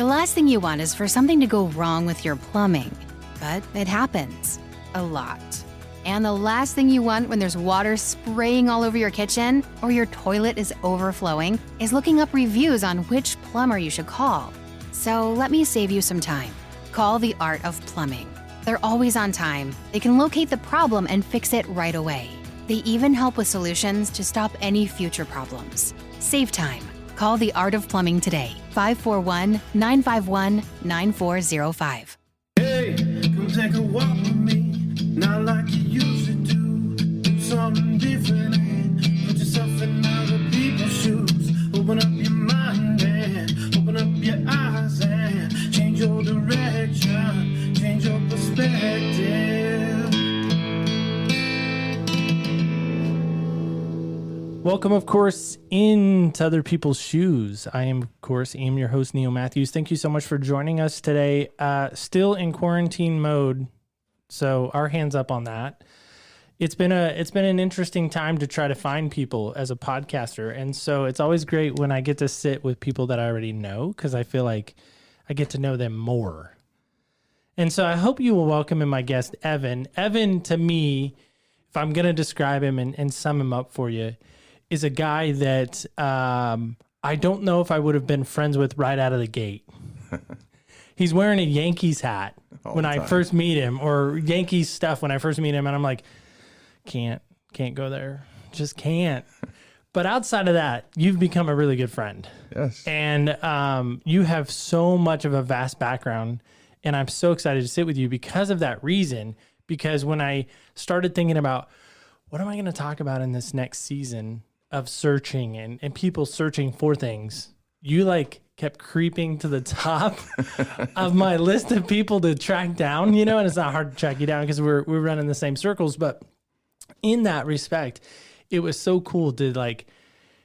The last thing you want is for something to go wrong with your plumbing, but it happens a lot. And the last thing you want when there's water spraying all over your kitchen or your toilet is overflowing is looking up reviews on which plumber you should call. So let me save you some time. Call the Art of Plumbing. They're always on time. They can locate the problem and fix it right away. They even help with solutions to stop any future problems. Save time. Call the Art of Plumbing today. 541-951-9405. Hey, come take a walk with me. Not like you used to do. Do something different and put yourself in other people's shoes. Open up your mind and open up your eyes and change your direction, change your perspective. Welcome, of course, into Other People's Shoes. I am, of course, your host, Neil Matthews. Thank you so much for joining us today. Still in quarantine mode, so our hands up on that. It's been an interesting time to try to find people as a podcaster, and so it's always great when I get to sit with people that I already know because I feel like I get to know them more. And so I hope you will welcome in my guest, Evan. Evan, to me, if I'm going to describe him and sum him up for you, is a guy that I don't know if I would have been friends with right out of the gate. He's wearing a Yankees hat when I first meet him, or Yankees stuff when I first meet him, and I'm like, can't go there. Just can't. But outside of that, you've become a really good friend. Yes. And you have so much of a vast background, and I'm so excited to sit with you because of that reason, because when I started thinking about what am I going to talk about in this next season of searching and people searching for things, you like kept creeping to the top of my list of people to track down, and it's not hard to track you down because we're running the same circles. But in that respect, it was so cool to like,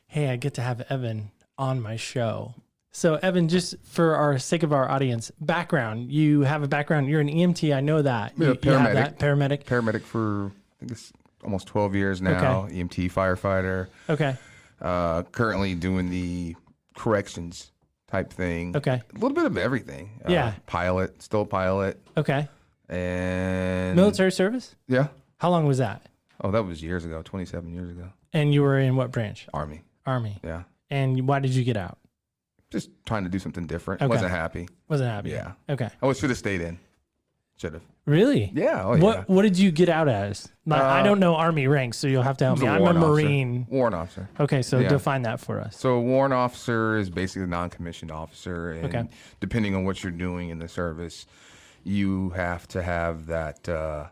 hey, I get to have Evan on my show. So Evan, just for our sake of our audience, background, you have a background, you're an EMT, I know that. Yeah, you have that, paramedic. Paramedic for, I think it's almost 12 years now. Okay. EMT firefighter. Okay. Currently doing the corrections type thing. Okay. A little bit of everything. Yeah. Pilot, still a pilot. Okay. And Military service? yeah. How long was that? Oh, that was years ago, 27 years ago. And you were in what branch? Army. Army. Yeah. And why did you get out? Just trying to do something different. Okay. Wasn't happy. Wasn't happy. Yeah. Okay. I should have stayed in. Should have. Really? Yeah. Oh, yeah. What did you get out as? Like, I don't know Army ranks, so you'll have to help me. I'm a warrant officer. Marine. Warrant officer. Okay, so Yeah. define that for us. So a warrant officer is basically a non-commissioned officer, and Okay. depending on what you're doing in the service, you have to have that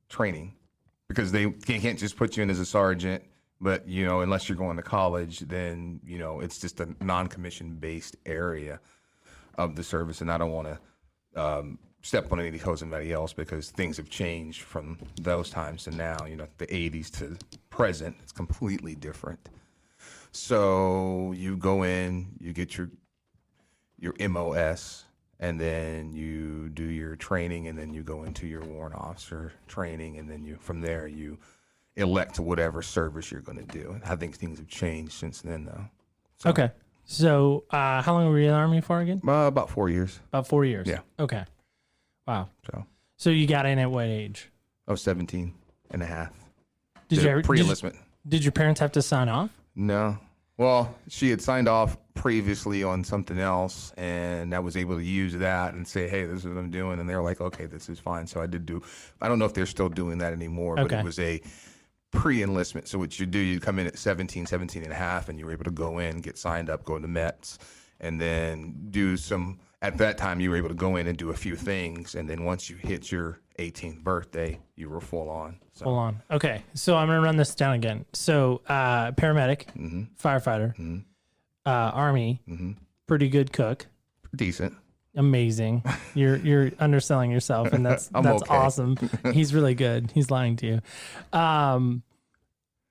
training, because they can't just put you in as a sergeant. But unless you're going to college, then it's just a non-commissioned based area of the service, and I don't want to step on any toes of anybody else because things have changed from those times to now. The 80s to present, it's completely different. So you go in, you get your MOS, and then you do your training, and then you go into your warrant officer training, and then from there you elect to whatever service you're going to do. I think things have changed since then, though. So, Okay. So how long were you in the Army for again? about 4 years. About 4 years. Yeah. Okay. Wow. So So you got in at what age? I was 17 and a half. Did you ever pre-enlistment? Did your parents have to sign off? No. Well, she had signed off previously on something else, and I was able to use that and say, hey, this is what I'm doing. And they were like, okay, this is fine. So I did I don't know if they're still doing that anymore, but Okay. it was a pre-enlistment. So what you do, you come in at 17 and a half, and you were able to go in, get signed up, go to Mets, and then do some, at that time, you were able to go in and do a few things. And then once you hit your 18th birthday, you were full on. So. Hold on. Okay. So I'm going to run this down again. So paramedic, firefighter, Army, pretty good cook. Decent. Amazing. You're underselling yourself, and that's I'm that's okay. awesome. He's really good. He's lying to you.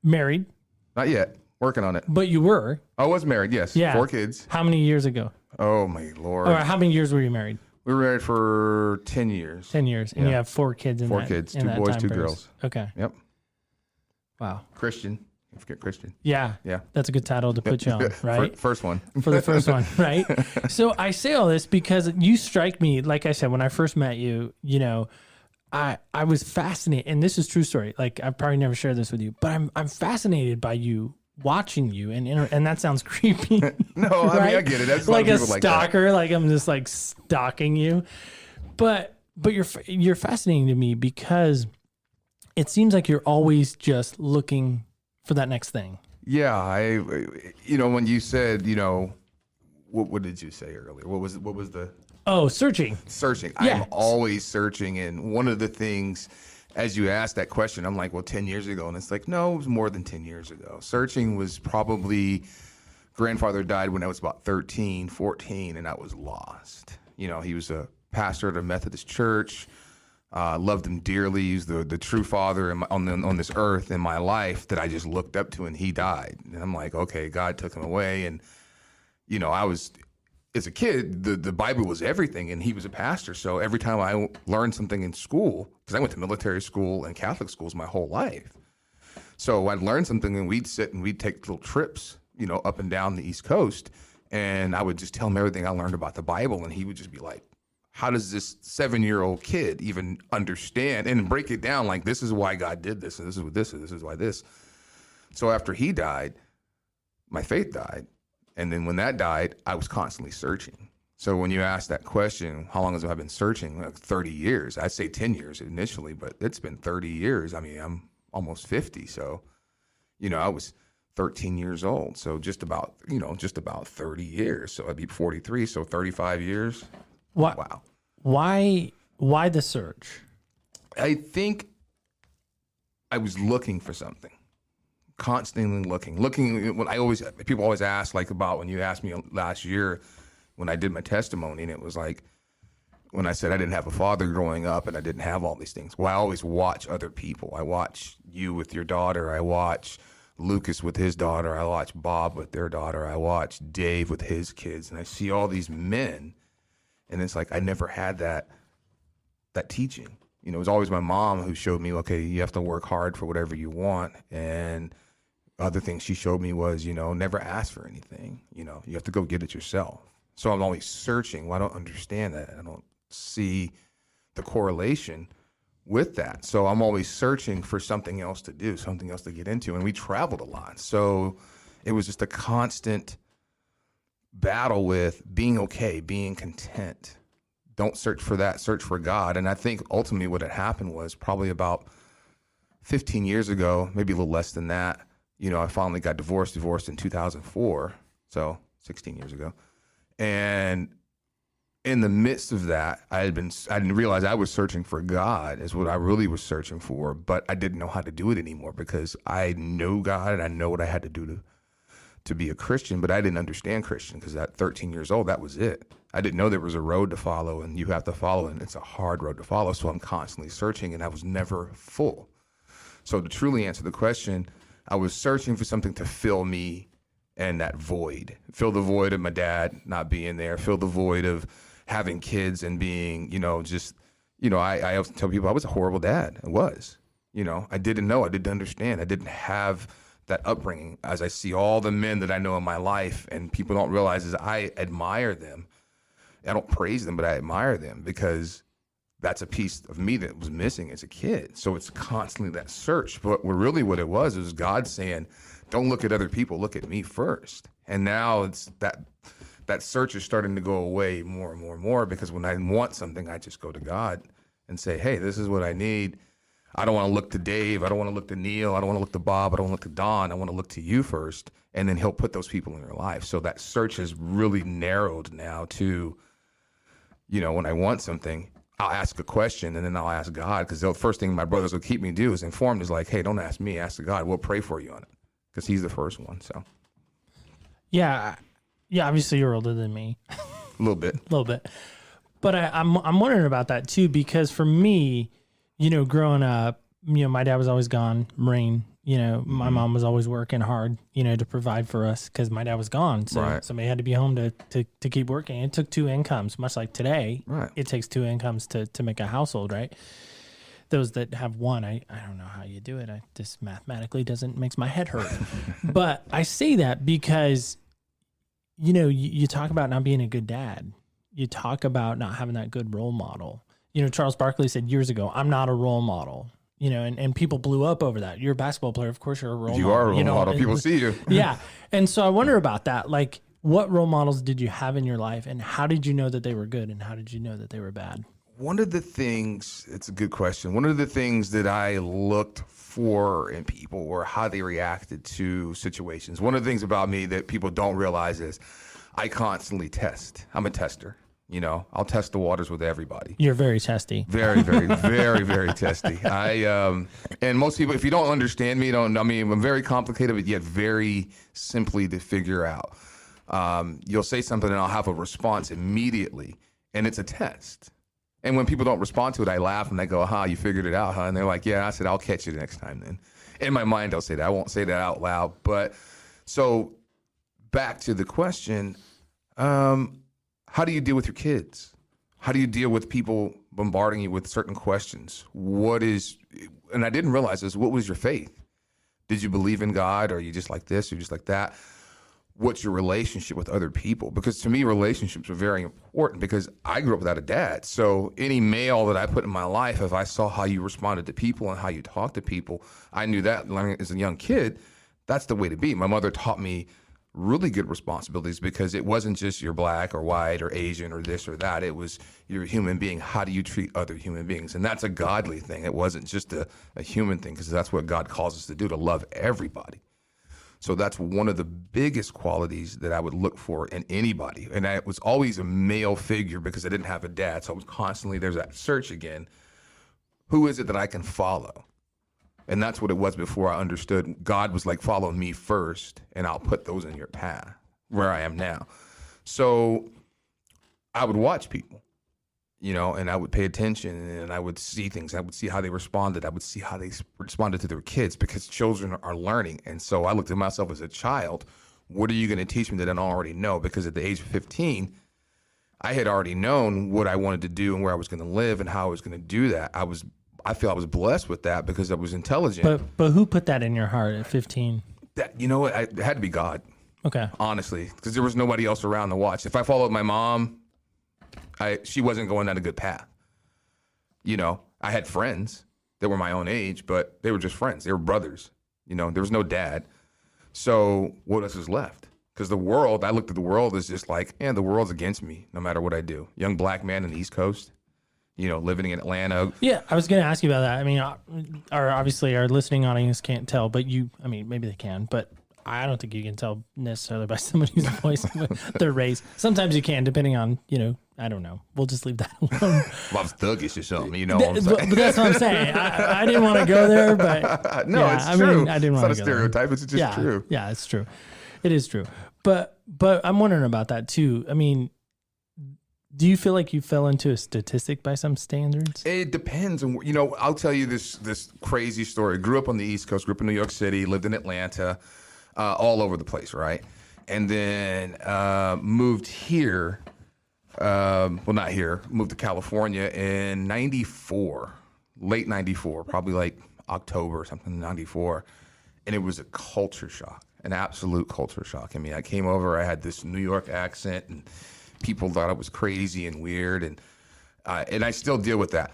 Married, Not yet. Working on it. but you were. I was married, yes. Yeah. 4 kids. How many years ago? Oh, my Lord. Or how many years were you married? We were married for 10 years. 10 years. And Yeah. you have 4 kids in 4 that. kids, in 2 that boys, time 2 period. girls. Okay. Yep. Wow. Christian. Forget Christian. Yeah. Yeah. That's a good title to put you on, right? First one. For the first one, right? So I say all this because you strike me, like I said, when I first met you, I was fascinated, and this is true story. Like I've probably never shared this with you, but I'm fascinated by you, watching you, and that sounds creepy. No, I mean I get it. That's like a people stalker, like I'm just like stalking you. But you're fascinating to me because it seems like you're always just looking for that next thing. Yeah, when you said, what did you say earlier? What was the Searching. I'm always searching. And one of the things, as you asked that question, I'm like, well, 10 years ago. And it's like, no, it was more than 10 years ago. Searching was probably, grandfather died when I was about 13, 14, and I was lost. He was a pastor at a Methodist church. Loved him dearly. He's the true father on this earth in my life that I just looked up to, and he died. And I'm like, okay, God took him away. And, I was, as a kid, the Bible was everything, and he was a pastor. So every time I learned something in school, because I went to military school and Catholic schools my whole life. So I'd learn something, and we'd sit and we'd take little trips, up and down the East Coast. And I would just tell him everything I learned about the Bible, and he would just be like, how does this 7-year-old kid even understand and break it down? Like, this is why God did this, and this is what this is, this is why this. So after he died, my faith died. And then when that died, I was constantly searching. So when you ask that question, how long have I been searching? Like 30 years. I'd say 10 years initially, but it's been 30 years. I mean, I'm almost 50. So, I was 13 years old. So just about 30 years. So I'd be 43. So 35 years. Wow. Why the search? I think I was looking for something, constantly looking. People always ask about when you asked me last year when I did my testimony, and it was like when I said I didn't have a father growing up and I didn't have all these things. Well, I always watch other people. I watch you with your daughter. I watch Lucas with his daughter. I watch Bob with their daughter. I watch Dave with his kids, and I see all these men. And it's like I never had that teaching. It was always my mom who showed me, okay, you have to work hard for whatever you want. And other things she showed me was, never ask for anything. You have to go get it yourself. So I'm always searching. Well, I don't understand that. I don't see the correlation with that. So I'm always searching for something else to do, something else to get into. And we traveled a lot. So it was just a constant battle with being okay, being content. Don't search for that, search for God. And I think ultimately what had happened was probably about 15 years ago, maybe a little less than that. I finally got divorced in 2004, so 16 years ago. And in the midst of that, I didn't realize I was searching for God is what I really was searching for, but I didn't know how to do it anymore because I know God and I know what I had to do to be a Christian, but I didn't understand Christian because at 13 years old, that was it. I didn't know there was a road to follow and you have to follow, and it's a hard road to follow. So I'm constantly searching, and I was never full. So to truly answer the question, I was searching for something to fill me and that void, fill the void of my dad not being there, fill the void of having kids and being, I often tell people I was a horrible dad. I was, I didn't know, I didn't understand. I didn't have that upbringing. As I see all the men that I know in my life, and people don't realize is I admire them. I don't praise them, but I admire them because that's a piece of me that was missing as a kid. So it's constantly that search. But what it was God saying, don't look at other people, look at me first. And now it's that search is starting to go away more and more and more, because when I want something, I just go to God and say, hey, this is what I need. I don't want to look to Dave. I don't want to look to Neil. I don't want to look to Bob. I don't want to look to Don. I want to look to you first. And then he'll put those people in your life. So that search has really narrowed now to, when I want something, I'll ask a question and then I'll ask God, because the first thing my brothers will keep me do is informed is like, hey, don't ask me, ask God. We'll pray for you on it, because he's the first one. So yeah, obviously you're older than me. A little bit. But I'm wondering about that too, because for me, growing up, my dad was always gone, Marine. My mom was always working hard, to provide for us because my dad was gone. So right. Somebody had to be home to keep working. It took two incomes, much like today. Right. It takes two incomes to make a household, right? those that have one, I don't know how you do it. This mathematically makes my head hurt. But I say that because, you talk about not being a good dad. You talk about not having that good role model. Charles Barkley said years ago, I'm not a role model. And people blew up over that. You're a basketball player. Of course you're a role model. You are a role model. People see you. Yeah. And so I wonder about that. Like, what role models did you have in your life, and how did you know that they were good, and how did you know that they were bad? One of the things, it's a good question. One of the things that I looked for in people were how they reacted to situations. One of the things about me that people don't realize is I constantly test. I'm a tester. I'll test the waters with everybody. You're very testy. Very, very, very, very testy. And most people, if you don't understand me, I'm very complicated, but yet very simply to figure out. You'll say something and I'll have a response immediately, and it's a test. And when people don't respond to it, I laugh and I go, you figured it out, huh? And they're like, yeah. I said, I'll catch you next time then. In my mind, I'll say that. I won't say that out loud. But so back to the question, how do you deal with your kids? How do you deal with people bombarding you with certain questions? And I didn't realize this, what was your faith? Did you believe in God? Or are you just like this or just like that? What's your relationship with other people? Because to me, relationships are very important because I grew up without a dad. So any male that I put in my life, if I saw how you responded to people and how you talk to people, I knew that learning as a young kid, that's the way to be. My mother taught me really good responsibilities because it wasn't just you're black or white or Asian or this or that. It was you're a human being. How do you treat other human beings? And that's a godly thing. It wasn't just a human thing because that's what God calls us to do, to love everybody. So that's one of the biggest qualities that I would look for in anybody. And I was always a male figure because I didn't have a dad. So I was constantly, there's that search again. Who is it that I can follow? And that's what it was before I understood. God was like, follow me first, and I'll put those in your path, where I am now. So I would watch people, and I would pay attention, and I would see things. I would see how they responded. I would see how they responded to their kids, because children are learning. And so I looked at myself as a child. What are you going to teach me that I don't already know? Because at the age of 15, I had already known what I wanted to do and where I was going to live and how I was going to do that. I feel I was blessed with that because I was intelligent. But who put that in your heart at 15? It had to be God. Okay. Honestly, because there was nobody else around to watch. If I followed my mom, she wasn't going down a good path. I had friends that were my own age, but they were just friends. They were brothers. There was no dad. So what else was left? Because I looked at the world as just like, the world's against me no matter what I do. Young black man in the East Coast. Living in Atlanta. Yeah, I was going to ask you about that. I mean, obviously our listening audience can't tell, but maybe they can, but I don't think you can tell necessarily by somebody's voice their race. Sometimes you can, depending on, I don't know. We'll just leave that alone. Well, I was thuggish or something, what I'm saying. But that's what I'm saying. I didn't want to go there, but no, it's true. I didn't want to go there. It's not a stereotype. It's just true. Yeah, it's true. It is true. But I'm wondering about that too. I mean, do you feel like you fell into a statistic by some standards? It depends on, I'll tell you this crazy story. Grew up on the East Coast, grew up in New York City, lived in Atlanta, all over the place, right? And then moved here, not here, moved to California in 94, late 94, probably like October or something, 94. And it was a culture shock, an absolute culture shock. I mean, I came over, I had this New York accent, and people thought I was crazy and weird, and I still deal with that.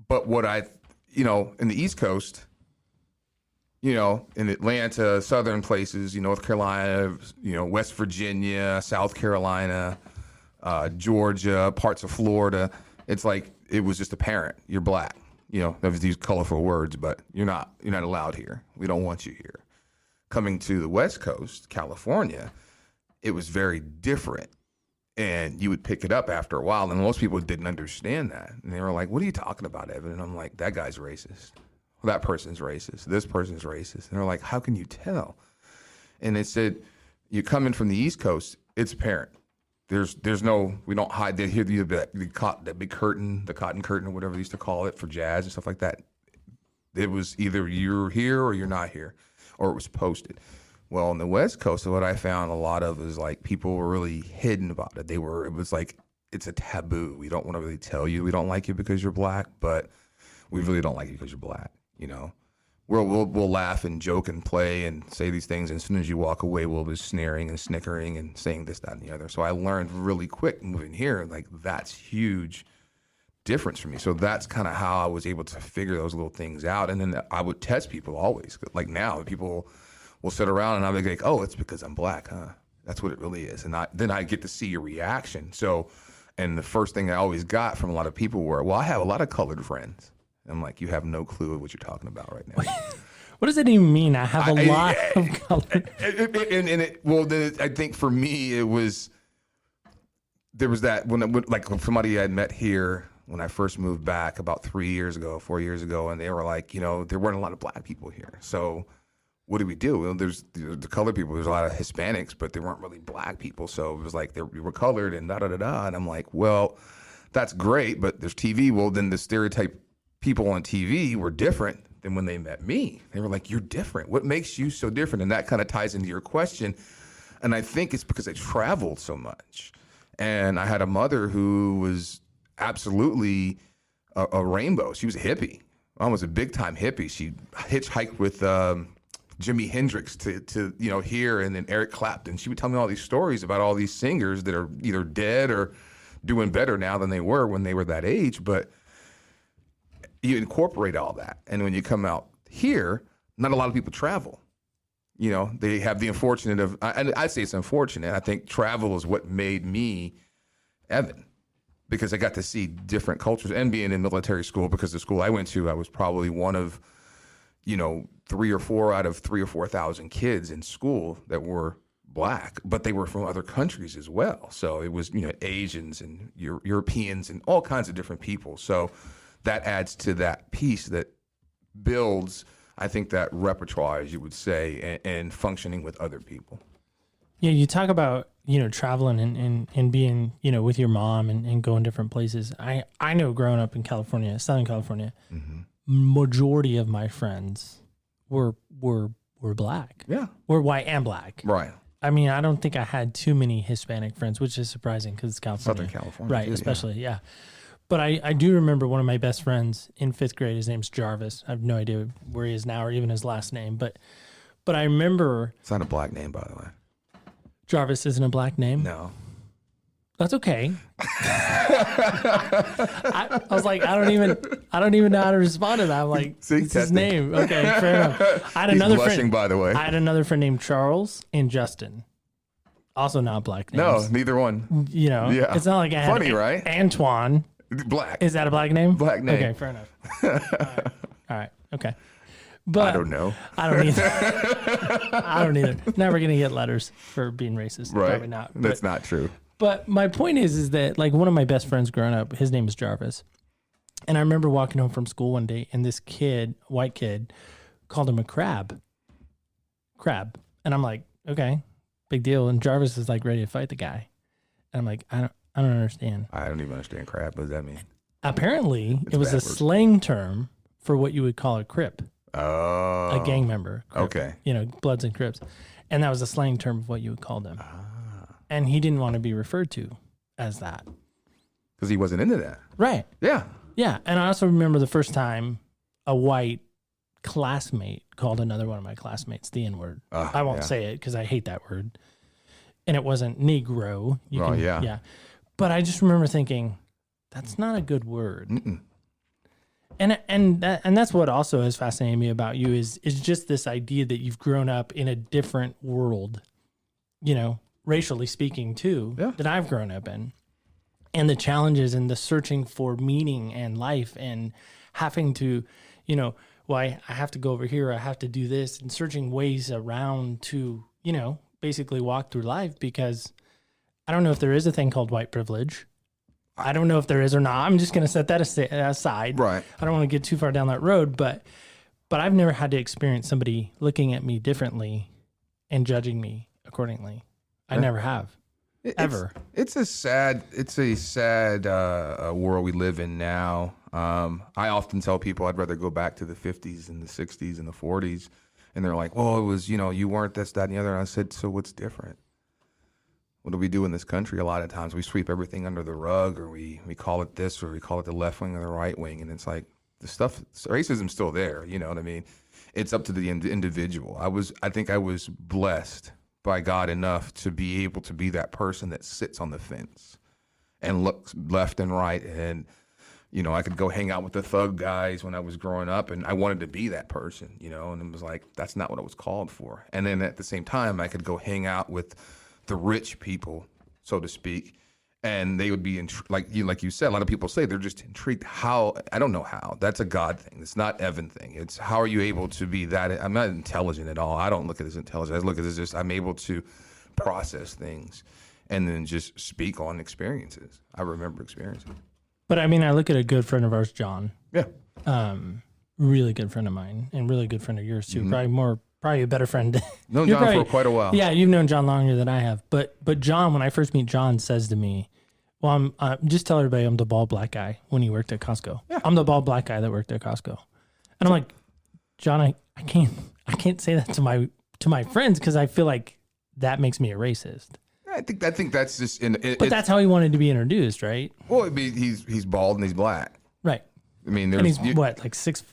But what in the East Coast, in Atlanta, southern places, North Carolina, West Virginia, South Carolina, Georgia, parts of Florida, it's like it was just apparent. You're black. There's these colorful words, but you're not allowed here. We don't want you here. Coming to the West Coast, California, it was very different. And you would pick it up after a while, and most people didn't understand that. And they were like, what are you talking about, Evan? And I'm like, that guy's racist. Well, that person's racist. This person's racist. And they're like, how can you tell? And they said, you're coming from the East Coast, it's apparent. There's no, we don't hide. They hear that big curtain, the cotton curtain or whatever they used to call it for jazz and stuff like that. It was either you're here or you're not here, or it was posted. Well, on the West Coast, what I found a lot of is like people were really hidden about it. It was like, it's a taboo. We don't want to really tell you we don't like you because you're black, but we really don't like you because you're black. We'll laugh and joke and play and say these things, and as soon as you walk away, we'll be sneering and snickering and saying this, that, and the other. So I learned really quick moving here, like that's huge difference for me. So that's kind of how I was able to figure those little things out. And then I would test people always. Like now, people will sit around and I'll be like, oh, it's because I'm black, huh? That's what it really is. And then I get to see your reaction. So, and the first thing I always got from a lot of people were, well, I have a lot of colored friends. I'm like, you have no clue what you're talking about right now. What does it even mean? I have a lot of color. I think for me, there was that when like somebody I had met here when I first moved back about 4 years ago, and they were like, there weren't a lot of black people here. So what do we do? Well, there's the colored people. There's a lot of Hispanics, but there weren't really black people. So it was like we were colored and da-da-da-da. And I'm like, well, that's great, but there's TV. Well, then the stereotype people on TV were different than when they met me. They were like, you're different. What makes you so different? And that kind of ties into your question. And I think it's because I traveled so much. And I had a mother who was absolutely a rainbow. She was a hippie, almost a big time hippie. She hitchhiked with Jimi Hendrix to here, and then Eric Clapton. She would tell me all these stories about all these singers that are either dead or doing better now than they were when they were that age. But you incorporate all that. And when you come out here, not a lot of people travel. They have the unfortunate of, I'd say it's unfortunate. I think travel is what made me Evan, because I got to see different cultures, and being in military school, because the school I went to, I was probably one of, 3 or 4 out of 3,000 or 4,000 kids in school that were black, but they were from other countries as well. So it was, Asians and Europeans and all kinds of different people. So that adds to that piece that builds, I think, that repertoire, as you would say, and functioning with other people. Yeah, you talk about, traveling and being, with your mom and going different places. I know growing up in California, Southern California, majority of my friends were black. Yeah. Were white and black. Right. I mean, I don't think I had too many Hispanic friends, which is surprising because it's California. Southern California. Right, too, especially, yeah. But I do remember one of my best friends in 5th grade. His name's Jarvis. I have no idea where he is now or even his last name. But I remember... It's not a black name, by the way. Jarvis isn't a black name? No. That's okay. I was like, I don't even know how to respond to that. I'm like, it's his name. Okay, fair enough. I had another friend, by the way. I had another friend named Charles and Justin. Also not black No, names. neither one. Yeah. It's not like I had Funny, right? Antoine. Black. Is that a black name? Black name. Okay, fair enough. All right. Okay. But I don't know. I don't either. Never gonna get letters for being racist. Right. Probably not. That's not true. But my point is that, like, one of my best friends growing up, his name is Jarvis. And I remember walking home from school one day, and this kid, white kid, called him a crab. Crab. And I'm like, okay, big deal. And Jarvis is like ready to fight the guy. And I'm like, I don't understand. I don't even understand crab. What does that mean? Apparently, it was backwards. a slang term for what you would call a Crip. Oh. A gang member. Crip. Okay. Bloods and Crips. And that was a slang term of what you would call them. And he didn't want to be referred to as that. Because he wasn't into that. Right. Yeah. Yeah. And I also remember the first time a white classmate called another one of my classmates the N-word. I won't say it because I hate that word. And it wasn't Negro. Yeah. But I just remember thinking, that's not a good word. Mm-mm. And that's what also has fascinated me about you is just this idea that you've grown up in a different world, racially speaking too, that I've grown up in, and the challenges and the searching for meaning and life and having to, I have to go over here, I have to do this, and searching ways around to, basically walk through life, because I don't know if there is a thing called white privilege. I don't know if there is or not. I'm just going to set that aside. Right. I don't want to get too far down that road, but I've never had to experience somebody looking at me differently and judging me accordingly. I never have, ever. It's a sad world we live in now. I often tell people I'd rather go back to the 50s and the 60s and the 40s. And they're like, well, it was, you weren't this, that, and the other. And I said, so what's different? What do we do in this country? A lot of times we sweep everything under the rug, or we call it this, or we call it the left wing or the right wing. And it's like, the stuff, racism's still there. You know what I mean? It's up to the individual. I think I was blessed by God enough to be able to be that person that sits on the fence and looks left and right. And, you know, I could go hang out with the thug guys when I was growing up, and I wanted to be that person, you know, and it was like, that's not what I was called for. And then at the same time, I could go hang out with the rich people, so to speak, and they would be like you said, a lot of people say they're just intrigued. How? I don't know how. That's a God thing. It's not Evan thing. It's how are you able to be that? I'm not intelligent at all. I don't look at it as intelligent. I look at it as just I'm able to process things and then just speak on experiences. I remember experiences. But I mean, I look at a good friend of ours, John. Yeah. Really good friend of mine, and really good friend of yours too. Probably a better friend. Known John for quite a while. Yeah, you've known John longer than I have. But John, when I first meet John, says to me, "Well, I'm just tell everybody I'm the bald black guy when he worked at Costco. Yeah. I'm the bald black guy that worked at Costco." And I'm like, John, I can't say that to my friends because I feel like that makes me a racist. I think that's just but that's how he wanted to be introduced, right? Well, he's bald and he's black. Right. I mean, and he's what, like 6'3",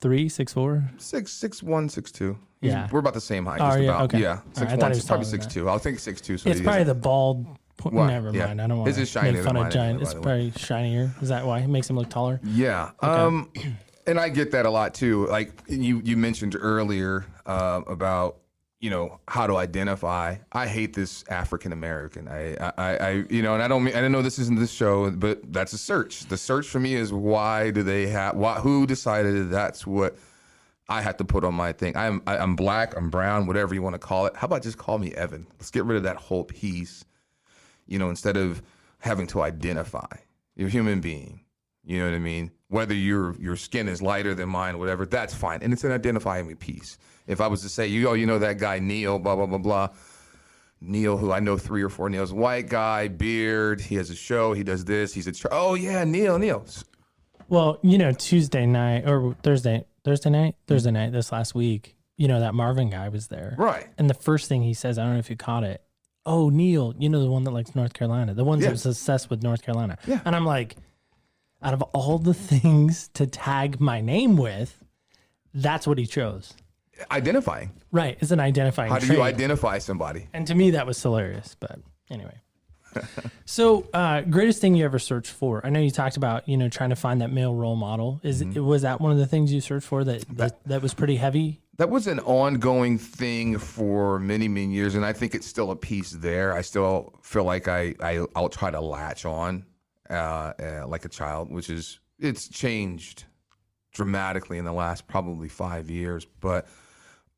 6'4"? 6'1", 6'2". Yeah, we're about the same height. Oh, just yeah, about. okay. Yeah, 6'1", probably 6'2". I think 6'2". So it's probably the bald. Never mind. I don't want to make fun of giant. It's probably shinier. Is that why it makes him look taller? Yeah. Okay. And I get that a lot too. Like you mentioned earlier about, you know, how to identify. I hate this African American. I you know, and I don't know this isn't this show, but that's a search. The search for me is why do they have? Who decided that's what I have to put on my thing? I'm black. I'm brown. Whatever you want to call it. How about just call me Evan? Let's get rid of that whole piece. You know, instead of having to identify, you're a human being. You know what I mean? Whether your skin is lighter than mine, whatever, that's fine. And it's an identifying me piece. If I was to say, you know that guy Neil, blah, blah, blah, blah. Neil, who I know 3 or 4 Neils, white guy, beard, he has a show, he does this, oh yeah, Neil. Well, you know, Thursday night this last week, you know, that Marvin guy was there. Right. And the first thing he says, I don't know if you caught it, oh, Neil, you know, the one that likes North Carolina, the one that's obsessed with North Carolina. Yeah. And I'm like, out of all the things to tag my name with, that's what he chose. Identifying. Right. It's an identifying How do trait. you identify somebody? And to me, that was hilarious. But anyway. So, greatest thing you ever searched for? I know you talked about, you know, trying to find that male role model. Was that one of the things you searched for that was pretty heavy? That was an ongoing thing for many, many years, and I think it's still a piece there. I still feel like I'll try to latch on like a child, it's changed dramatically in the last probably 5 years. But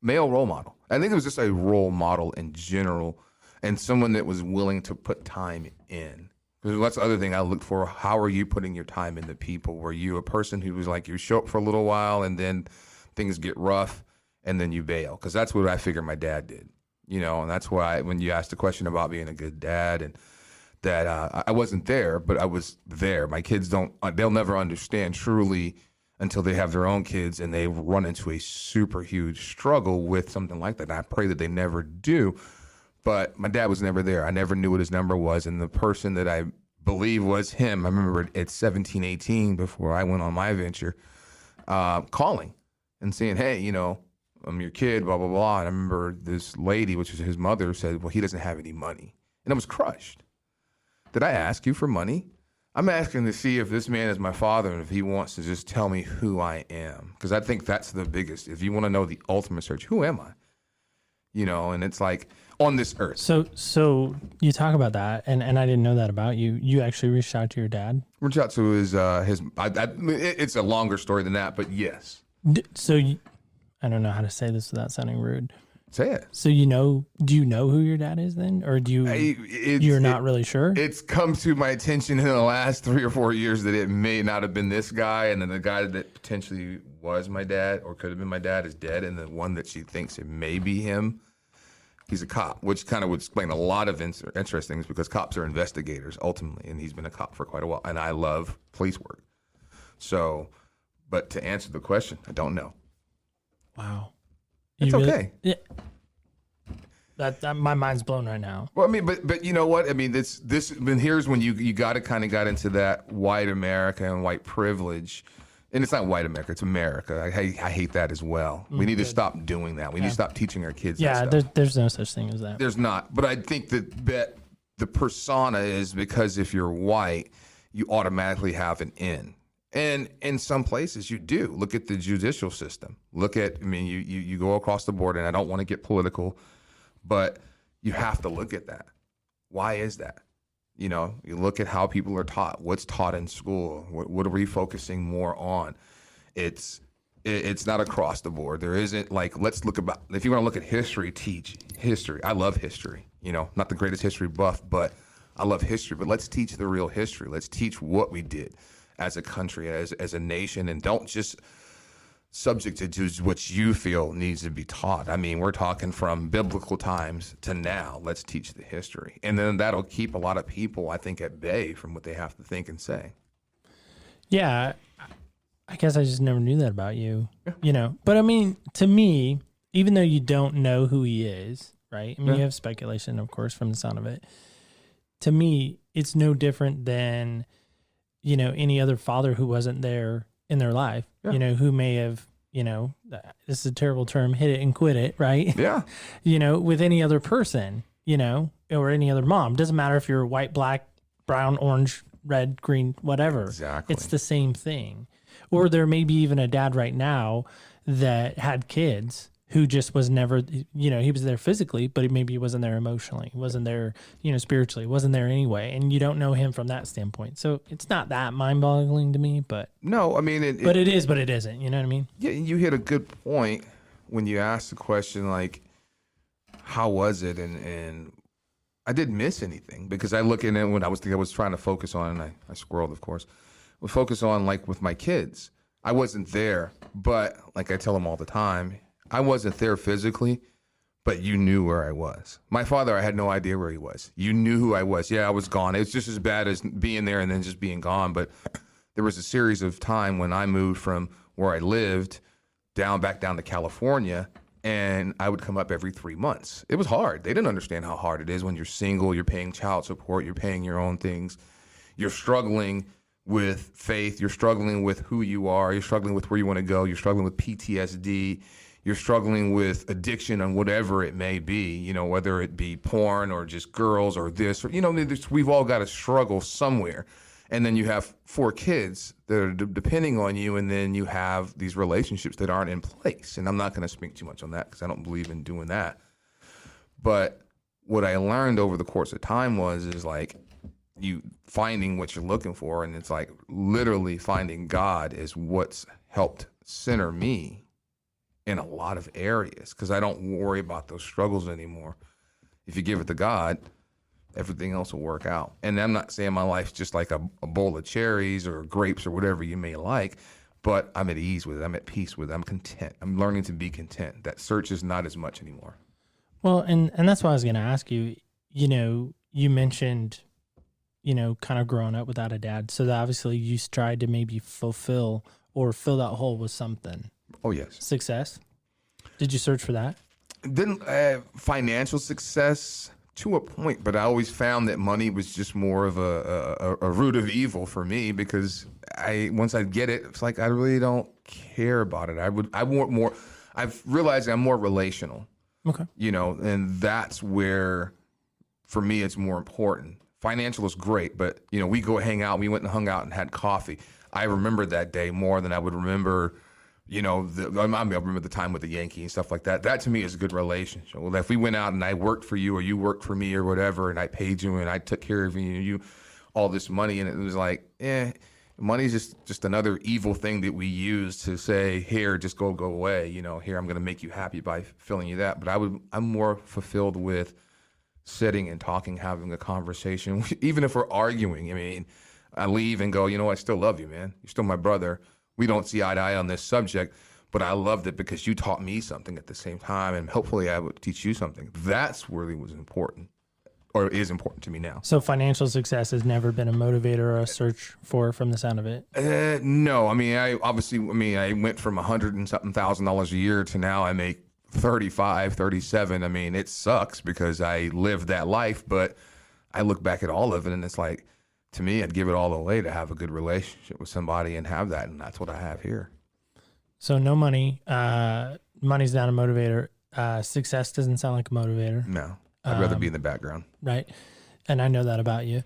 male role model, I think it was just a role model in general, and someone that was willing to put time in. Because that's the other thing I looked for. How are you putting your time into people? Were you a person who was like, you show up for a little while and then things get rough and then you bail? Because that's what I figured my dad did, you know, and that's why when you asked the question about being a good dad and that I wasn't there, but I was there. My kids they'll never understand truly until they have their own kids and they run into a super huge struggle with something like that. And I pray that they never do. But my dad was never there. I never knew what his number was. And the person that I believe was him, I remember at 17, 18, before I went on my venture, calling and saying, hey, you know, I'm your kid, blah, blah, blah. And I remember this lady, which was his mother, said, well, he doesn't have any money. And I was crushed. Did I ask you for money? I'm asking to see if this man is my father and if he wants to just tell me who I am. Because I think that's the biggest. If you want to know the ultimate search, who am I? You know, and it's like on this earth. So you talk about that, and I didn't know that about you. You actually reached out to your dad? Reached out to his it's a longer story than that, but yes. I don't know how to say this without sounding rude. Say it. So do you know who your dad is then? Or you're not really sure? It's come to my attention in the last 3 or 4 years that it may not have been this guy, and then the guy that potentially was my dad or could have been my dad is dead, and the one that she thinks it may be him, he's a cop, which kind of would explain a lot of interesting things because cops are investigators ultimately, and he's been a cop for quite a while, and I love police work. So, but to answer the question, I don't know. Wow. It's okay. Yeah. That my mind's blown right now. Well, I mean, but you know what? I mean, here's when you got to kind of got into that white America and white privilege And it's not white America, it's America. I hate that as well. We need to stop doing that. We need to stop teaching our kids that stuff. There's no such thing as that. There's not. But I think that the persona is because if you're white, you automatically have an in. And in some places you do. Look at the judicial system. You go across the board, and I don't want to get political, but you have to look at that. Why is that? You look at how people are taught, what's taught in school, what are we focusing more on? It's not across the board. There isn't let's look about, if you want to look at history, teach history. I love history, not the greatest history buff, but I love history, but let's teach the real history. Let's teach what we did as a country, as a nation, and don't just subject it to what you feel needs to be taught. I mean, we're talking from biblical times to now. Let's teach the history. And then that'll keep a lot of people, I think, at bay from what they have to think and say. Yeah. I guess I just never knew that about you, But I mean, to me, even though you don't know who he is, right? I mean, you have speculation, of course, from the sound of it. To me, it's no different than, any other father who wasn't there in their life, who may have, this is a terrible term, hit it and quit it, right? Yeah. With any other person, or any other mom. Doesn't matter if you're white, black, brown, orange, red, green, whatever. Exactly. It's the same thing. Or there may be even a dad right now that had kids who just was never, he was there physically, but maybe he wasn't there emotionally, wasn't there, spiritually, wasn't there anyway. And you don't know him from that standpoint. So it's not that mind-boggling to me, but. No, I mean. But it is, but it isn't. You know what I mean? Yeah, you hit a good point when you asked the question, how was it? And I didn't miss anything because I look in it when I was trying to focus on, and I squirreled, of course, would focus on with my kids. I wasn't there, but like I tell them all the time, I wasn't there physically, but you knew where I was. My father, I had no idea where he was. You knew who I was. Yeah, I was gone. It was just as bad as being there and then just being gone. But there was a series of time when I moved from where I lived back down to California, and I would come up every 3 months. It was hard. They didn't understand how hard it is when you're single, you're paying child support, you're paying your own things. You're struggling with faith. You're struggling with who you are. You're struggling with where you want to go. You're struggling with PTSD. You're struggling with addiction and whatever it may be, whether it be porn or just girls or this, or, we've all got to struggle somewhere. And then you have 4 kids that are depending on you, and then you have these relationships that aren't in place. And I'm not going to speak too much on that because I don't believe in doing that. But what I learned over the course of time is you finding what you're looking for, and it's literally finding God is what's helped center me in a lot of areas because I don't worry about those struggles anymore. If you give it to God, everything else will work out. And I'm not saying my life's just like a bowl of cherries or grapes or whatever you may like, but I'm at ease with it. I'm at peace with it. I'm content. I'm learning to be content. That search is not as much anymore. Well, and that's why I was going to ask you, you mentioned, kind of growing up without a dad. So that obviously you tried to maybe fulfill or fill that hole with something. Oh, yes. Success. Did you search for that? Didn't financial success to a point, but I always found that money was just more of a root of evil for me because once I get it, it's I really don't care about it. I want more. I've realized I'm more relational. Okay. And that's where, for me, it's more important. Financial is great, but we go hang out. We went and hung out and had coffee. I remember that day more than I would remember. I remember the time with the Yankee and stuff like that. That to me is a good relationship. Well, if we went out and I worked for you or you worked for me or whatever, and I paid you and I took care of you, all this money, and it was money's just another evil thing that we use to say, here, just go away. Here, I'm going to make you happy by filling you that. But I'm more fulfilled with sitting and talking, having a conversation, even if we're arguing. I mean, I leave and go, I still love you, man. You're still my brother. We don't see eye to eye on this subject, but I loved it because you taught me something at the same time, and hopefully I would teach you something. That's really was important, or is important to me now. So financial success has never been a motivator or a search for, from the sound of it? No. I mean, I went from $100 and something thousand a year to now I make 35, 37. I mean, it sucks because I lived that life, but I look back at all of it and it's to me, I'd give it all away to have a good relationship with somebody and have that. And that's what I have here. So no money. Money's not a motivator. Success doesn't sound like a motivator. No, I'd rather be in the background. Right. And I know that about you.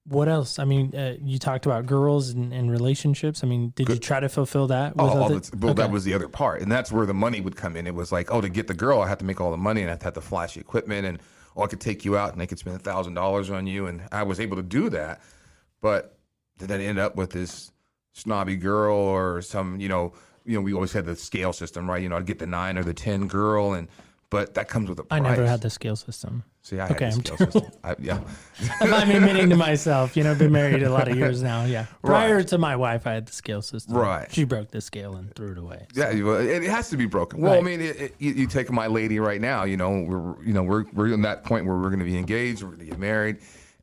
What else? I mean, you talked about girls and relationships. I mean, did you try to fulfill that? That was the other part. And that's where the money would come in. It was like, to get the girl, I had to make all the money and I had to flash the equipment and, I could take you out and they could spend $1,000 on you. And I was able to do that. But did that end up with this snobby girl or some, we always had the scale system, right? I'd get the 9 or the 10 girl. But that comes with a price. I never had the scale system. See, I had the scale system. I'm admitting to myself, been married a lot of years now. Yeah. Prior to my wife, I had the scale system. Right. She broke the scale and threw it away. So. Yeah, it has to be broken. Well, right. I mean, you take my lady right now. We're in that point where we're going to be engaged. We're going to get married,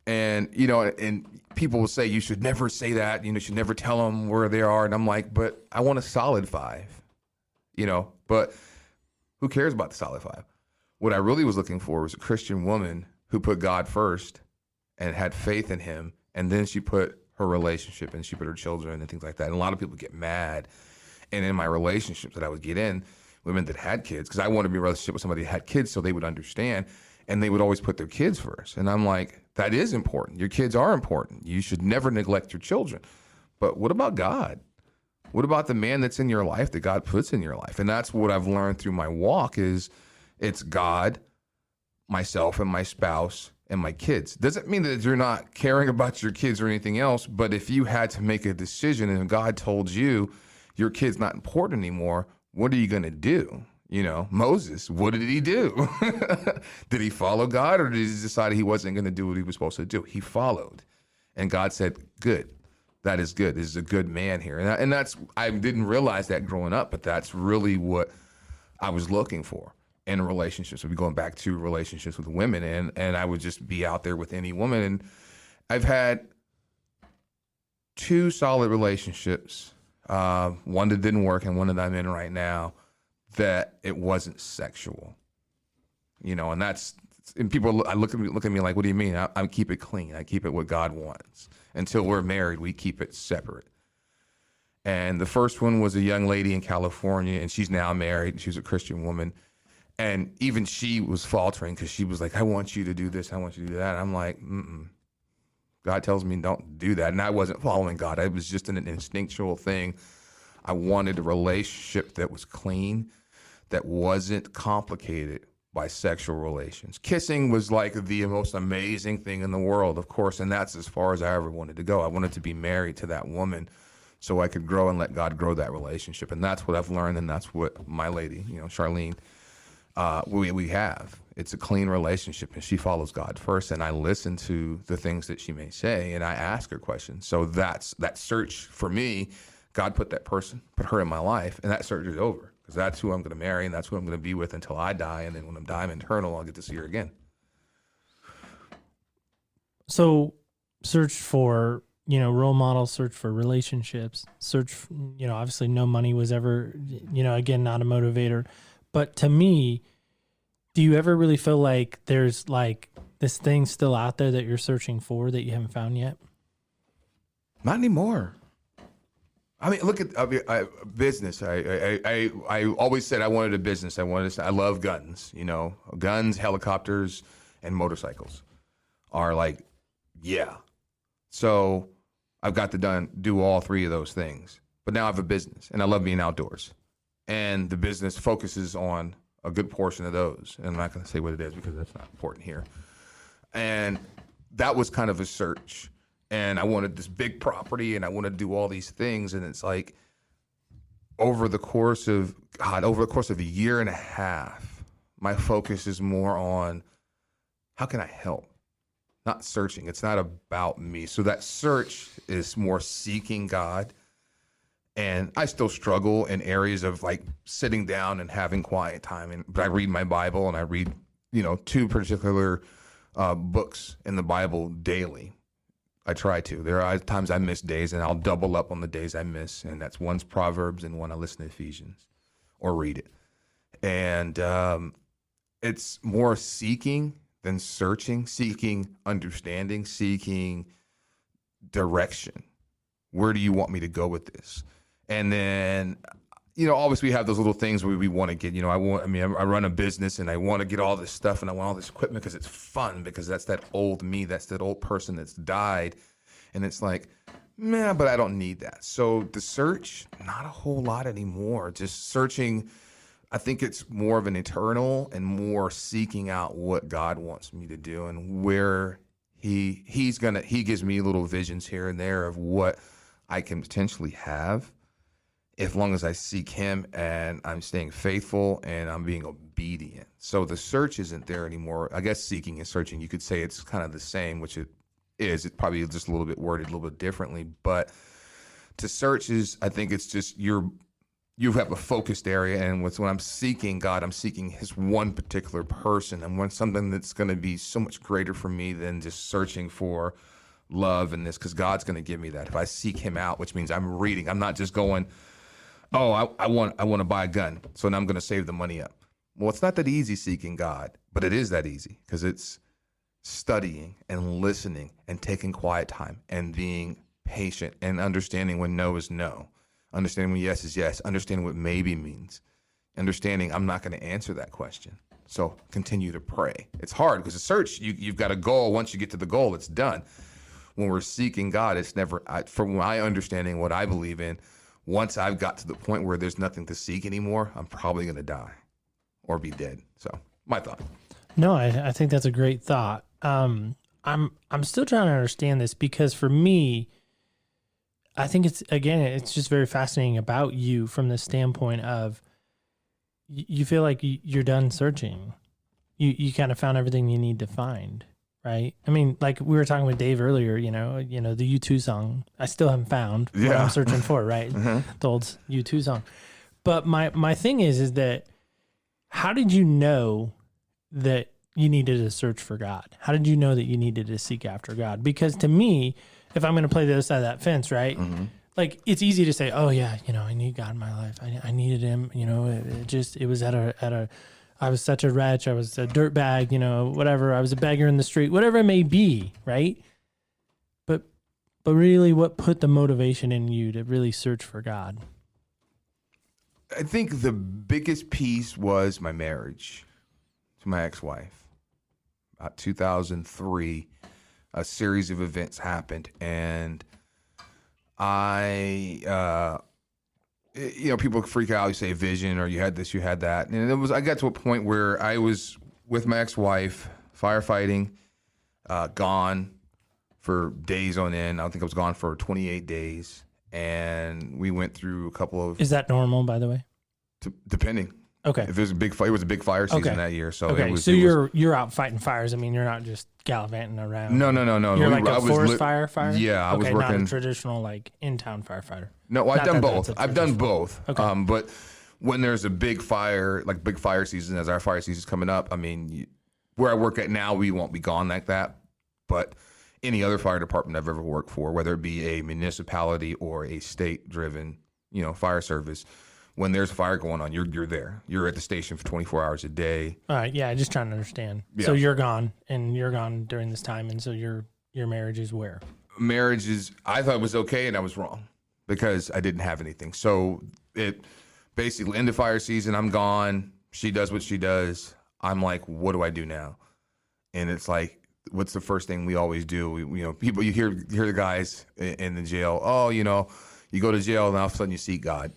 and and people will say you should never say that. You should never tell them where they are. And I'm like, but I want a solid 5. But who cares about the solid 5? What I really was looking for was a Christian woman who put God first and had faith in him. And then she put her relationship and she put her children and things like that. And a lot of people get mad. And in my relationships that I would get in, women that had kids, because I wanted to be in a relationship with somebody that had kids so they would understand. And they would always put their kids first. And I'm like, that is important. Your kids are important. You should never neglect your children. But what about God? What about the man that's in your life that God puts in your life? And that's what I've learned through my walk is it's God, myself, and my spouse, and my kids. Doesn't mean that you're not caring about your kids or anything else, but if you had to make a decision and God told you your kid's not important anymore, what are you going to do? Moses, what did he do? Did he follow God or did he decide he wasn't going to do what he was supposed to do? He followed. And God said, good. That is good. This is a good man here. And that's, I didn't realize that growing up, but that's really what I was looking for in relationships. We'd be going back to relationships with women and I would just be out there with any woman. And I've had 2 solid relationships, one that didn't work and one that I'm in right now, that it wasn't sexual, and that's, and people look at me like, what do you mean? I keep it clean. I keep it what God wants. Until we're married, we keep it separate. And the first one was a young lady in California, and she's now married. She was a Christian woman. And even she was faltering because she was like, I want you to do this. I want you to do that. And I'm like, God tells me don't do that. And I wasn't following God. It was just an instinctual thing. I wanted a relationship that was clean, that wasn't complicated by sexual relations. Kissing was like the most amazing thing in the world, of course, and that's as far as I ever wanted to go. I wanted to be married to that woman so I could grow and let God grow that relationship. And that's what I've learned, and that's what my lady, Charlene, we have. It's a clean relationship, and she follows God first, and I listen to the things that she may say, and I ask her questions. So that's that search for me. God put that person, put her in my life, and that search is over. Because that's who I'm going to marry, and that's who I'm going to be with until I die. And then when I'm dying eternal, I'll get to see her again. So search for, role models, search for relationships, search, obviously no money was ever, again, not a motivator. But to me, do you ever really feel like there's like this thing still out there that you're searching for that you haven't found yet? Not anymore. I mean, look at business. I always said I wanted a business. I love guns. Guns, helicopters, and motorcycles are like, yeah. So I've got to do all 3 of those things. But now I have a business, and I love being outdoors. And the business focuses on a good portion of those. And I'm not going to say what it is because that's not important here. And that was kind of a search. And I wanted this big property and I wanted to do all these things. And it's like over the course of a year and a half, my focus is more on how can I help? Not searching. It's not about me. So that search is more seeking God. And I still struggle in areas of like sitting down and having quiet time. But I read my Bible and I read, 2 particular books in the Bible daily. I try to. There are times I miss days, and I'll double up on the days I miss, and that's one's Proverbs and one I listen to Ephesians or read it. And it's more seeking than searching, seeking understanding, seeking direction. Where do you want me to go with this? And then, obviously we have those little things where we want to get, I run a business and I want to get all this stuff and I want all this equipment because it's fun, because that's that old me, that's that old person that's died. And it's like, man, but I don't need that. So the search, not a whole lot anymore. Just searching. I think it's more of an eternal and more seeking out what God wants me to do and where he gives me little visions here and there of what I can potentially have, as long as I seek him and I'm staying faithful and I'm being obedient. So the search isn't there anymore. I guess seeking and searching, you could say it's kind of the same, which it is. It's probably just a little bit worded a little bit differently. But to search is, I think it's just you have a focused area. And when I'm seeking God, I'm seeking his one particular person. And something that's going to be so much greater for me than just searching for love and this, because God's going to give me that. If I seek him out, which means I'm reading, I'm not just going, oh, I want to buy a gun, so now I'm going to save the money up. Well, it's not that easy seeking God, but it is that easy, because it's studying and listening and taking quiet time and being patient and understanding when no is no, understanding when yes is yes, understanding what maybe means, understanding I'm not going to answer that question. So continue to pray. It's hard because the search, you've got a goal. Once you get to the goal, it's done. When we're seeking God, it's never, from my understanding, what I believe in, once I've got to the point where there's nothing to seek anymore, I'm probably going to die or be dead. So my thought. No, I think that's a great thought. I'm still trying to understand this, because for me, I think it's just very fascinating about you from the standpoint of you feel like you're done searching. You kind of found everything you need to find, right? I mean, like we were talking with Dave earlier, the U2 song, I still haven't found what I'm searching for, right? The old U2 song. But my thing is that how did you know that you needed to search for God? How did you know that you needed to seek after God? Because to me, if I'm going to play the other side of that fence, right? Like, it's easy to say, oh yeah, I need God in my life. I needed him, it was I was such a wretch. I was a dirtbag, whatever. I was a beggar in the street, whatever it may be, right? But really, what put the motivation in you to really search for God? I think the biggest piece was my marriage to my ex-wife. About 2003, a series of events happened, and people freak out. You say vision, or you had this, you had that. And I got to a point where I was with my ex-wife, firefighting, gone for days on end. I think I was gone for 28 days. And we went through a couple of... Is that normal, by the way? Depending. Okay. If there's it was a big fire season that year. So okay. You're out fighting fires. I mean, you're not just gallivanting around. No. You're like a forest firefighter? Yeah, I was working. Not a traditional like in-town firefighter. No, I've done both. I've done both. Okay. But when there's a big fire, like big fire season, as our fire season's coming up, I mean, where I work at now, we won't be gone like that. But any other fire department I've ever worked for, whether it be a municipality or a state-driven, fire service, when there's a fire going on, you're there. You're at the station for 24 hours a day. All right, yeah, just trying to understand. Yeah. So you're gone during this time, and so your marriage is where? Marriage is, I thought it was okay, and I was wrong because I didn't have anything. So it basically, end of fire season, I'm gone. She does what she does. I'm like, what do I do now? And it's like, what's the first thing we always do? People, you hear the guys in the jail. Oh, you go to jail and all of a sudden you seek God,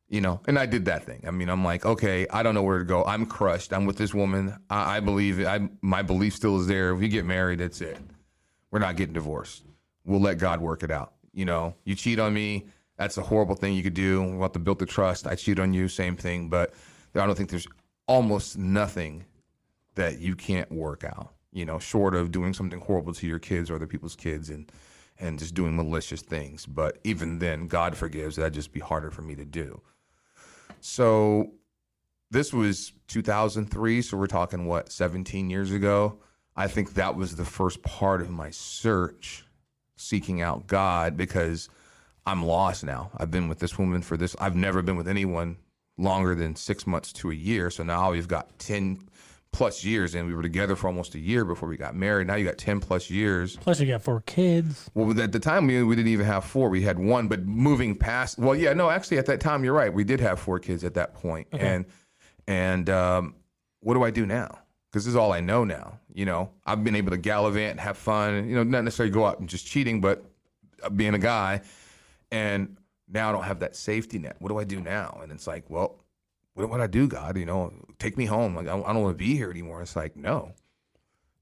and I did that thing. I mean, I'm like, okay, I don't know where to go. I'm crushed. I'm with this woman. I believe my belief still is there. If we get married, that's it. We're not getting divorced. We'll let God work it out. You cheat on me. That's a horrible thing you could do. We'll have to build the trust. I cheat on you, same thing. But I don't think there's almost nothing that you can't work out. Short of doing something horrible to your kids or other people's kids and just doing malicious things. But even then, God forgives. That'd just be harder for me to do. So this was 2003. So we're talking, 17 years ago? I think that was the first part of my search, seeking out God, because I'm lost now. I've been with this woman for this. I've never been with anyone longer than 6 months to a year. So now we've got 10 plus years, and we were together for almost a year before we got married. Now you got 10 plus years. Plus, you got 4 kids. Well, at the time, we didn't even have 4. We had 1, but moving past, well, yeah, no, actually, at that time, you're right. We did have 4 kids at that point. Okay. And what do I do now? Because this is all I know now. You know, I've been able to gallivant and have fun, you know, not necessarily go out and just cheating, but being a guy. And now I don't have that safety net. What do I do now? And it's like, well, what do I do, God? You know, take me home. Like, I don't want to be here anymore. It's like, no,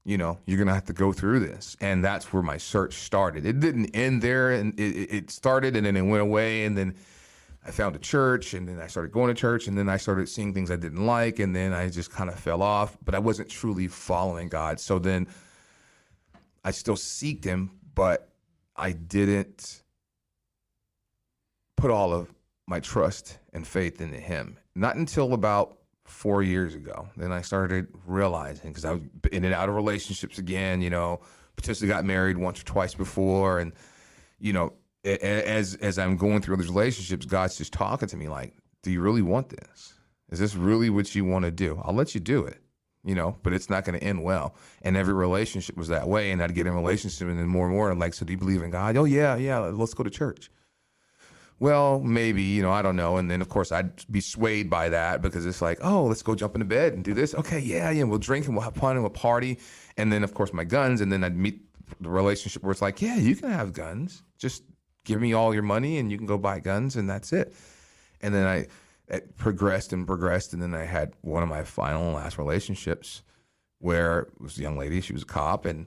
you know, you're going to have to go through this. And that's where my search started. It didn't end there, and it started, and then it went away. And then I found a church, and then I started going to church, and then I started seeing things I didn't like, and then I just kind of fell off. But I wasn't truly following God. So then I still seeked him, but I didn't put all of my trust and faith into him. Not until about 4 years ago. Then I started realizing, because I was in and out of relationships again, you know, potentially got married once or twice before. And, you know, as I'm going through these relationships, God's just talking to me like, do you really want this? Is this really what you want to do? I'll let you do it, you know, but it's not going to end well. And every relationship was that way. And I'd get in a relationship, and then more and more, I'm like, so do you believe in God? Oh, yeah, let's go to church. Well, maybe, you know, I don't know. And then, of course, I'd be swayed by that, because it's like, oh, let's go jump into bed and do this. Okay, yeah, we'll drink and we'll have fun and we'll party. And then, of course, my guns. And then I'd meet the relationship where it's like, yeah, you can have guns. Just give me all your money and you can go buy guns, and that's it. And then it progressed and progressed. And then I had one of my final and last relationships where it was a young lady. She was a cop, and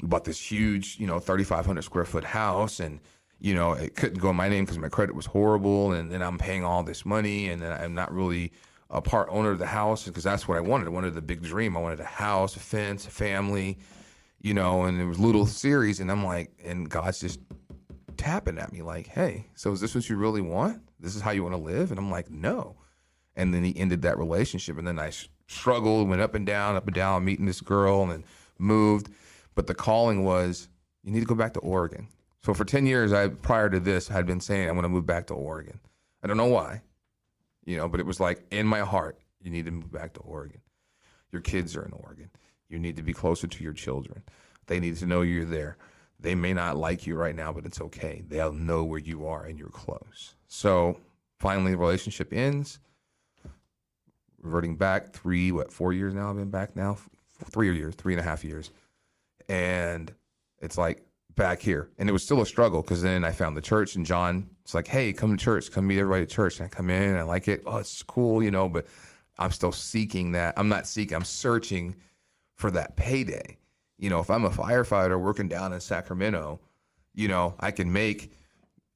we bought this huge, you know, 3,500 square foot house. And you know, it couldn't go in my name because my credit was horrible, and then I'm paying all this money, and then I'm not really a part owner of the house, because that's what I wanted. I wanted the big dream. I wanted a house, a fence, a family, you know, and it was little series, and I'm like, and God's just tapping at me like, hey, so is this what you really want? This is how you want to live? And I'm like, no. And then he ended that relationship, and then I struggled, went up and down, meeting this girl, and then moved. But the calling was, you need to go back to Oregon. So for 10 years, prior to this, I had been saying, I want to move back to Oregon. I don't know why, you know, but it was like in my heart, you need to move back to Oregon. Your kids are in Oregon. You need to be closer to your children. They need to know you're there. They may not like you right now, but it's okay. They'll know where you are and you're close. So finally, the relationship ends. Reverting back 4 years now? I've been back now? 3.5 years. And it's like, back here. And it was still a struggle, because then I found the church, and John, it's like, hey, come to church, come meet everybody at church. And I come in and I like it. Oh, it's cool, you know, but I'm still seeking that. I'm not seeking, I'm searching for that payday. You know, if I'm a firefighter working down in Sacramento, you know, I can make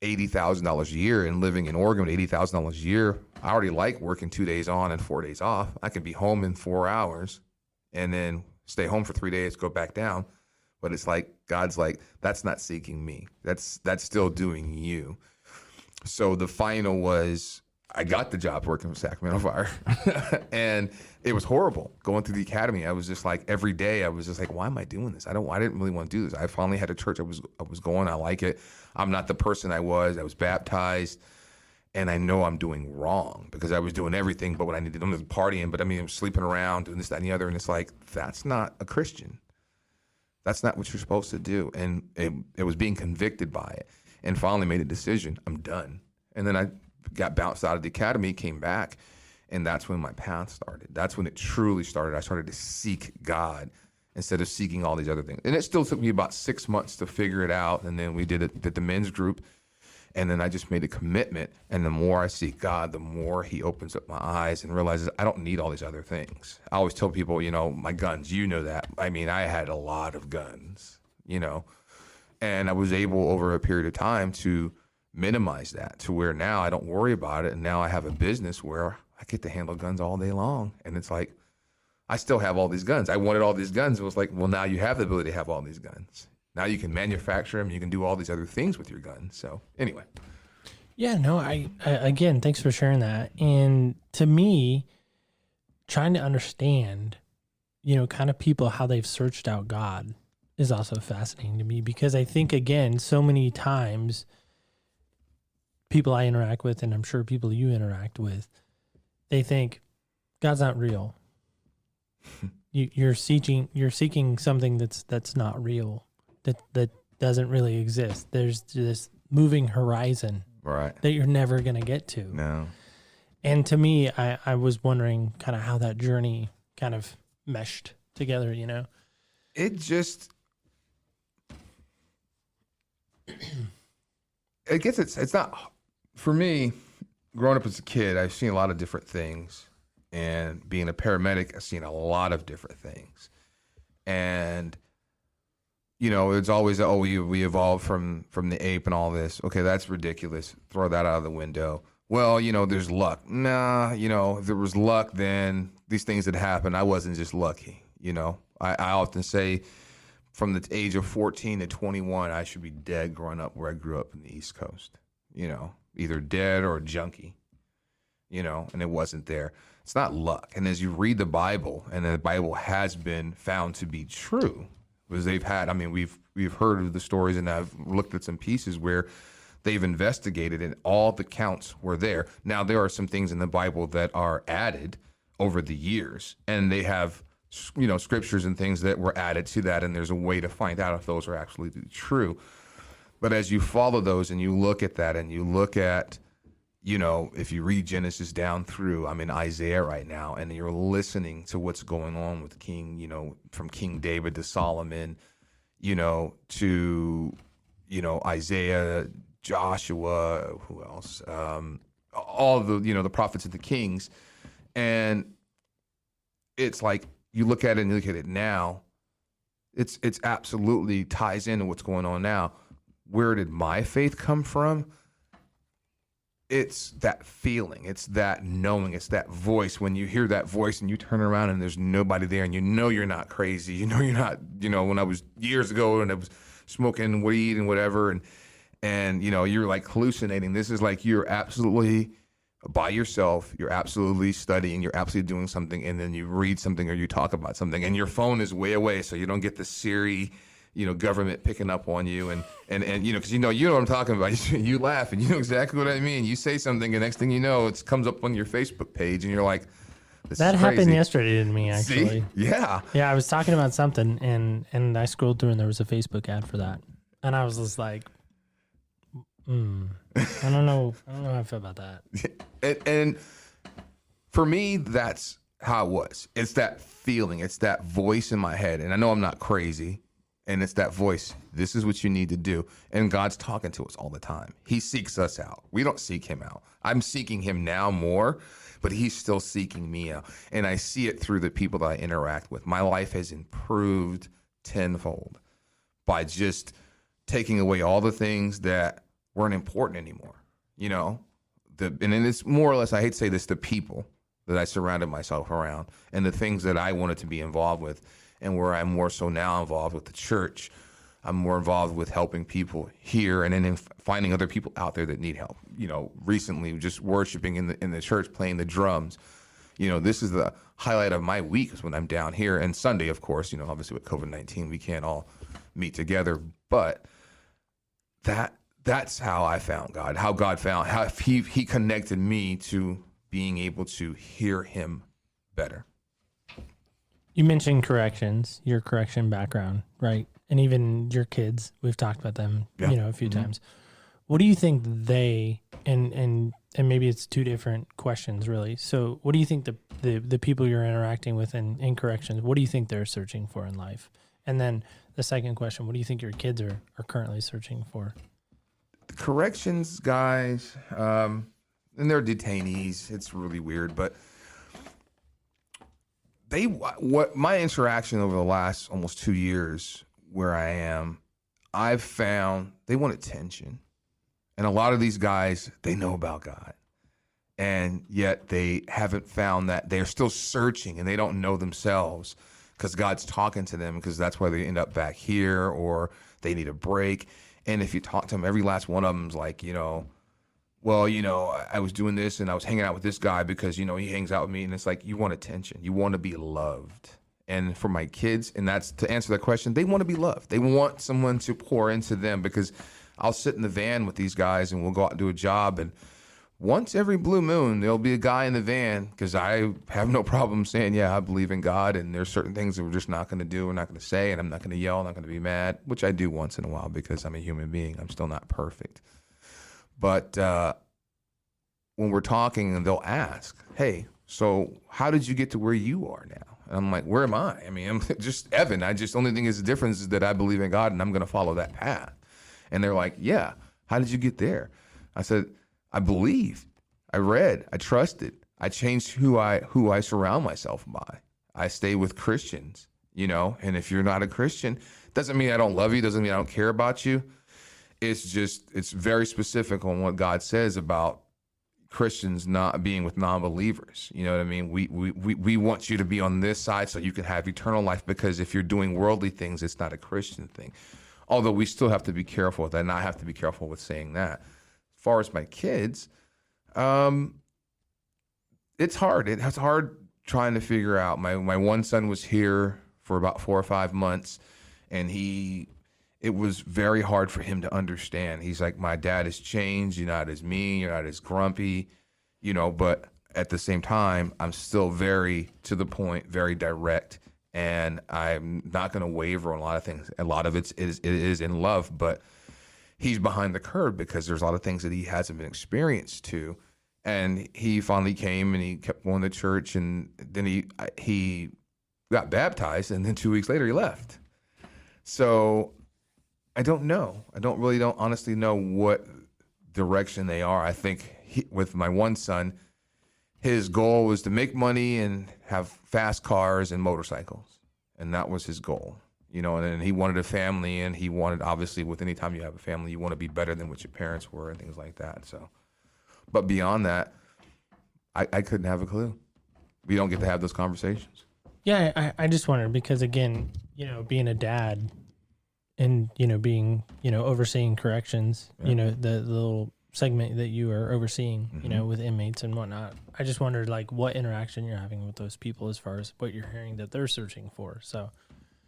$80,000 a year, and living in Oregon with $80,000 a year, I already like working 2 days on and 4 days off. I can be home in 4 hours and then stay home for 3 days, go back down. But it's like, God's like, that's not seeking me. That's still doing you. So the final was, I got the job working with Sacramento Fire. And it was horrible going through the academy. I was just like, every day I was just like, why am I doing this? I didn't really want to do this. I finally had a church I was going. I like it. I'm not the person I was. I was baptized. And I know I'm doing wrong, because I was doing everything but what I needed. I was partying, but I mean, I'm sleeping around, doing this, that, and the other. And it's like, that's not a Christian. That's not what you're supposed to do. And it was being convicted by it, and finally made a decision. I'm done. And then I got bounced out of the academy, came back, and that's when my path started. That's when it truly started. I started to seek God instead of seeking all these other things. And it still took me about 6 months to figure it out. And then we did the men's group. And then I just made a commitment. And the more I seek God, the more he opens up my eyes and realizes I don't need all these other things. I always tell people, you know, my guns, you know that. I mean, I had a lot of guns, you know, and I was able over a period of time to minimize that to where now I don't worry about it. And now I have a business where I get to handle guns all day long. And it's like, I still have all these guns. I wanted all these guns. It was like, well, now you have the ability to have all these guns. Now you can manufacture them. You can do all these other things with your guns. So anyway. Yeah, no, I again, thanks for sharing that. And to me, trying to understand, you know, kind of people, how they've searched out God is also fascinating to me, because I think, again, so many times people I interact with, and I'm sure people you interact with, they think God's not real. you're seeking something that's not real, that doesn't really exist. There's this moving horizon Right. that you're never going to get to. No. And to me, I was wondering kind of how that journey kind of meshed together, you know? It just, I guess it's not, for me, growing up as a kid, I've seen a lot of different things. And being a paramedic, I've seen a lot of different things. And, you know, it's always, we evolved from the ape and all this. Okay, that's ridiculous. Throw that out of the window. Well, you know, there's luck. Nah, you know, if there was luck, then these things had happened. I wasn't just lucky, you know. I often say from the age of 14 to 21, I should be dead growing up where I grew up in the East Coast, you know, either dead or a junkie, you know, and it wasn't there. It's not luck. And as you read the Bible, and the Bible has been found to be true, because they've had, I mean, we've heard of the stories, and I've looked at some pieces where they've investigated and all the counts were there. Now, there are some things in the Bible that are added over the years, and they have, you know, scriptures and things that were added to that, and there's a way to find out if those are actually true. But as you follow those and you look at that, and you look at, you know, if you read Genesis down through, I'm in Isaiah right now, and you're listening to what's going on with King, you know, from King David to Solomon, you know, to, you know, Isaiah, Joshua, who else? All the, you know, the prophets and the kings. And it's like, you look at it and you look at it now, it's absolutely ties into what's going on now. Where did my faith come from? It's that feeling, it's that knowing, it's that voice. When you hear that voice and you turn around and there's nobody there, and you know you're not crazy, you know you're not, you know, when I was years ago and I was smoking weed and whatever, and you know, you're like hallucinating. This is like you're absolutely by yourself, you're absolutely studying, you're absolutely doing something, and then you read something or you talk about something, and your phone is way away, so you don't get the Siri, you know, government picking up on you, and you know, because you know what I'm talking about. You laugh, and you know exactly what I mean. You say something, and next thing you know, it comes up on your Facebook page, and you're like, this That is happened crazy. yesterday to me, actually. See? Yeah. Yeah, I was talking about something, and I scrolled through, and there was a Facebook ad for that, and I was just like, I don't know how I feel about that. And for me, that's how it was. It's that feeling. It's that voice in my head. And I know I'm not crazy. And it's that voice. This is what you need to do. And God's talking to us all the time. He seeks us out. We don't seek him out. I'm seeking him now more, but he's still seeking me out. And I see it through the people that I interact with. My life has improved tenfold by just taking away all the things that weren't important anymore. You know, and then it's more or less, I hate to say this, the people that I surrounded myself around and the things that I wanted to be involved with, and where I'm more so now involved with the church. I'm more involved with helping people here, and then finding other people out there that need help. You know, recently just worshiping in the church, playing the drums. You know, this is the highlight of my week is when I'm down here. And Sunday, of course, you know, obviously with COVID-19, we can't all meet together, but that's how I found God, how he connected me to being able to hear him better. You mentioned corrections, your correction background, right? And even your kids, we've talked about them, Yeah. you know, a few times. What do you think they, and maybe it's two different questions really. So what do you think the people you're interacting with in corrections, what do you think they're searching for in life? And then the second question, what do you think your kids are currently searching for? The corrections guys, and they're detainees. It's really weird, but what my interaction over the last almost 2 years where I am, I've found they want attention. And a lot of these guys, they know about God. And yet they haven't found that. They're still searching and they don't know themselves because God's talking to them, because that's why they end up back here, or they need a break. And if you talk to them, every last one of them's like, you know, well, you know, I was doing this and I was hanging out with this guy because, you know, he hangs out with me. And it's like, you want attention. You want to be loved. And for my kids, and that's to answer that question, they want to be loved. They want someone to pour into them, because I'll sit in the van with these guys and we'll go out and do a job, and once every blue moon, there'll be a guy in the van, because I have no problem saying, yeah, I believe in God, and there's certain things that we're just not going to do, we're not going to say, and I'm not going to yell, I'm not going to be mad, which I do once in a while because I'm a human being. I'm still not perfect. But when we're talking, they'll ask, hey, so how did you get to where you are now? And I'm like, where am I? I mean, I'm just Evan. Only thing is the difference is that I believe in God and I'm going to follow that path. And they're like, yeah, how did you get there? I said, I believed, I read, I trusted, I changed who I surround myself by. I stay with Christians, and if you're not a Christian, doesn't mean I don't love you, doesn't mean I don't care about you. It's very specific on what God says about Christians not being with non-believers. You know what I mean? We want you to be on this side so you can have eternal life, because if you're doing worldly things, it's not a Christian thing. Although we still have to be careful with that, and I have to be careful with saying that. As far as my kids, it's hard. It's hard trying to figure out. My one son was here for about 4 or 5 months, and it was very hard for him to understand. He's like, my dad has changed. You're not as mean. You're not as grumpy, but at the same time, I'm still very to the point, very direct, and I'm not going to waver on a lot of things. A lot of it is in love, but he's behind the curve because there's a lot of things that he hasn't been experienced to. And he finally came and he kept going to church, and then he got baptized, and then 2 weeks later he left. So I don't know. I don't honestly know what direction they are. I think with my one son, his goal was to make money and have fast cars and motorcycles. And that was his goal, and he wanted a family, and he wanted, obviously, with any time you have a family, you want to be better than what your parents were and things like that. So, but beyond that, I couldn't have a clue. We don't get to have those conversations. Yeah, I just wondered because, again, being a dad and, being, overseeing corrections, Yeah. The little segment that you are overseeing, with inmates and whatnot. I just wondered, like, what interaction you're having with those people as far as what you're hearing that they're searching for. So,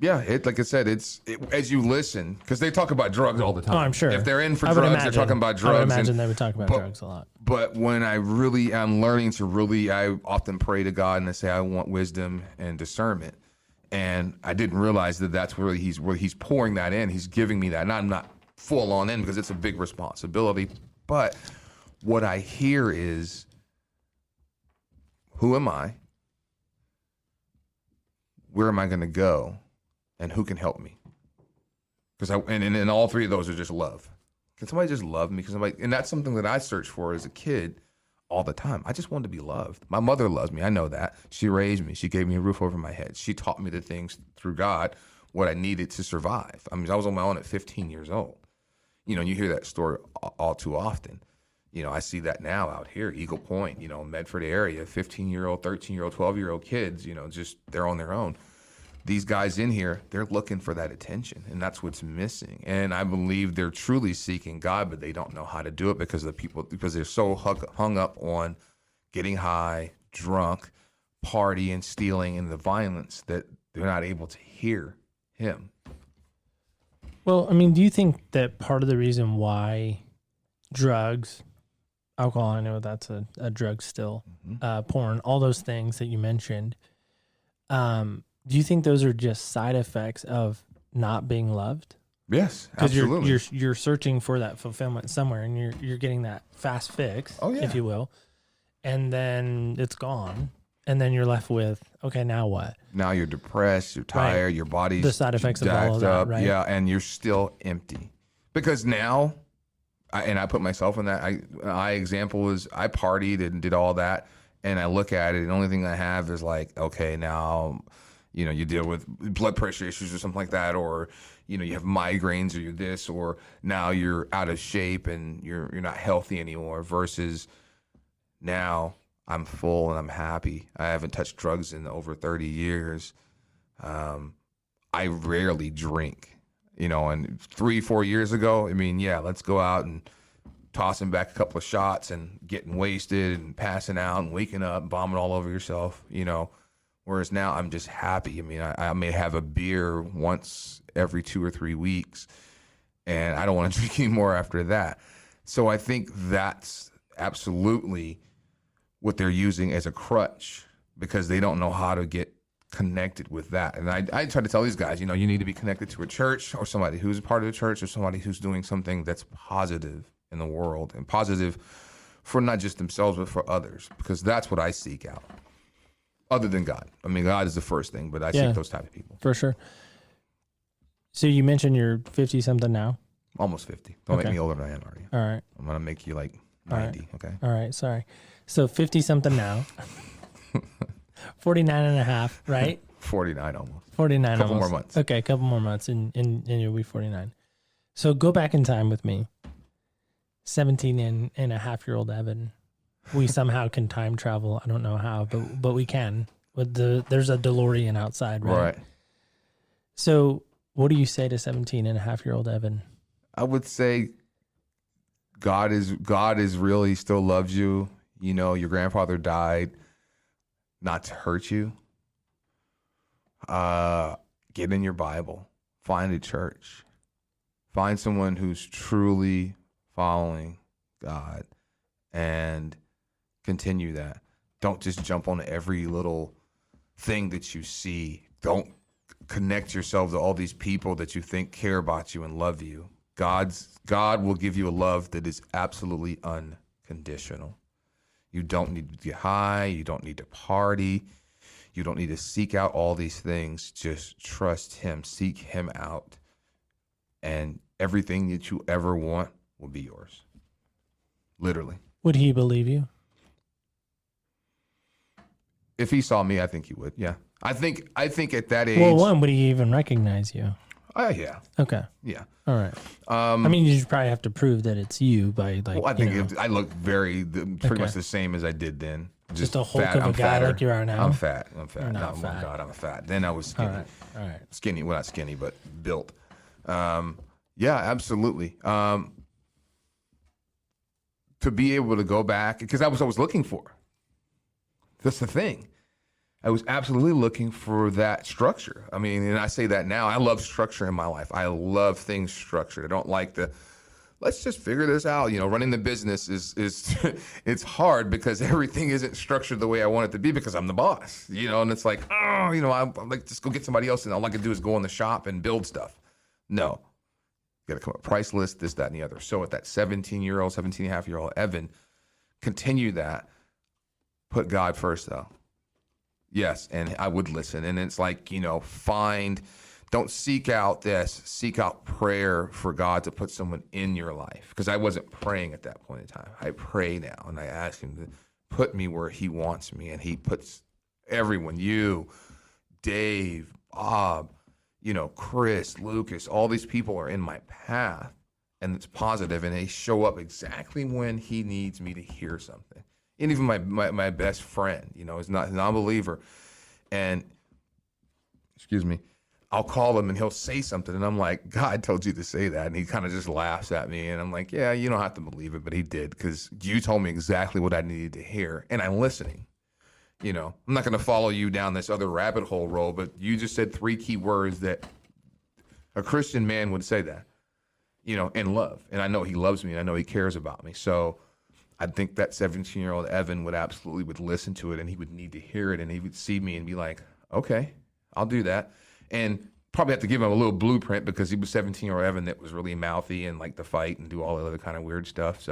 yeah, like I said, as you listen, because they talk about drugs all the time. Oh, I'm sure. If they're in for drugs, they're talking about drugs. I would imagine they would talk about drugs a lot. But when I really am learning to I often pray to God and I say I want wisdom and discernment. And I didn't realize that that's where he's pouring that in. He's giving me that. And I'm not full on in because it's a big responsibility. But what I hear is, who am I? Where am I going to go? And who can help me? Because and all three of those are just love. Can somebody just love me? And that's something that I searched for as a kid all the time. I just wanted to be loved. My mother loves me. I know that. She raised me. She gave me a roof over my head. She taught me the things through God, what I needed to survive. I mean, I was on my own at 15 years old. You hear that story all too often. I see that now out here, Eagle Point, Medford area, 15-year-old, 13-year-old, 12-year-old kids, just they're on their own. These guys in here, they're looking for that attention, and that's what's missing. And I believe they're truly seeking God, but they don't know how to do it because they're so hung up on getting high, drunk, partying, stealing, and the violence that they're not able to hear Him. Well, I mean, do you think that part of the reason why drugs, alcohol, I know that's a drug still, porn, all those things that you mentioned, do you think those are just side effects of not being loved? Yes, absolutely. Because you're searching for that fulfillment somewhere, and you're getting that fast fix, if you will, and then it's gone, and then you're left with, okay, now what? Now you're depressed, you're tired, right. Your body's the side effects of all of that, up, right? Yeah, and you're still empty. Because now, I put myself in that. My example is I partied and did all that, and I look at it, and the only thing I have is like, okay, now, you deal with blood pressure issues or something like that, or you have migraines, or you're this, or now you're out of shape and you're not healthy anymore. Versus now I'm full and I'm happy. I haven't touched drugs in over 30 years. I rarely drink. And 3-4 years ago, let's go out and tossing back a couple of shots and getting wasted and passing out and waking up, bombing all over yourself, Whereas now I'm just happy. I may have a beer once every 2 or 3 weeks, and I don't want to drink anymore after that. So I think that's absolutely what they're using as a crutch because they don't know how to get connected with that. And I try to tell these guys, you need to be connected to a church or somebody who's a part of the church or somebody who's doing something that's positive in the world and positive for not just themselves, but for others, because that's what I seek out other than God. I mean, God is the first thing, but I seek those type of people. For sure. So you mentioned you're 50 something now. Almost 50. Don't make me older than I am, are you? All right. I'm going to make you like 90. Okay. All right. Sorry. So 50 something now. 49 and a half, right? 49 almost. 49 couple almost. more months. Okay, a couple more months and you'll be 49. So go back in time with me. 17 and a half year old Evan. We somehow can time travel. I don't know how, but we can. There's a DeLorean outside, right? Right. So what do you say to 17 and a half year old Evan? I would say God is real. He still loves you. Your grandfather died not to hurt you. Get in your Bible. Find a church. Find someone who's truly following God and continue that. Don't just jump on every little thing that you see. Don't connect yourself to all these people that you think care about you and love you. God will give you a love that is absolutely unconditional. You don't need to get high. You don't need to party. You don't need to seek out all these things. Just trust him. Seek him out. And everything that you ever want will be yours. Literally. Would he believe you? If he saw me, I think he would. Yeah. I think at that age. Well, one, would he even recognize you? Yeah. Okay. Yeah. All right. I mean, you should probably have to prove that it's you by Well, I think I look pretty much the same as I did then. Just a Hulk fat. of a I'm guy fatter. like you are now. I'm fat. You're not Oh fat. my God, I'm fat. Then I was skinny. All right. Skinny. Well, not skinny, but built. Yeah, absolutely. To be able to go back, because that's what I was looking for. That's the thing. I was absolutely looking for that structure. I mean, and I say that now. I love structure in my life. I love things structured. I don't like let's just figure this out. Running the business is it's hard because everything isn't structured the way I want it to be because I'm the boss. And it's like, I'm like, just go get somebody else, and all I can do is go in the shop and build stuff. No. You got to come up with a price list, this, that, and the other. So at that 17 and a half year old Evan, continue that. Put God first, though. Yes, and I would listen. And it's like, don't seek out this. Seek out prayer for God to put someone in your life. Because I wasn't praying at that point in time. I pray now, and I ask him to put me where he wants me. And he puts everyone, you, Dave, Bob, Chris, Lucas, all these people are in my path. And it's positive, and they show up exactly when he needs me to hear something. And even my best friend, is not a non-believer. And, excuse me, I'll call him and he'll say something. And I'm like, God told you to say that. And he kind of just laughs at me. And I'm like, yeah, you don't have to believe it, but he did because you told me exactly what I needed to hear. And I'm listening. I'm not going to follow you down this other rabbit hole road, but you just said 3 key words that a Christian man would say that, in love. And I know he loves me. And I know he cares about me. So I think that 17-year-old Evan would listen to it, and he would need to hear it, and he would see me and be like, okay, I'll do that. And probably have to give him a little blueprint because he was 17-year-old Evan that was really mouthy and liked to fight and do all the other kind of weird stuff.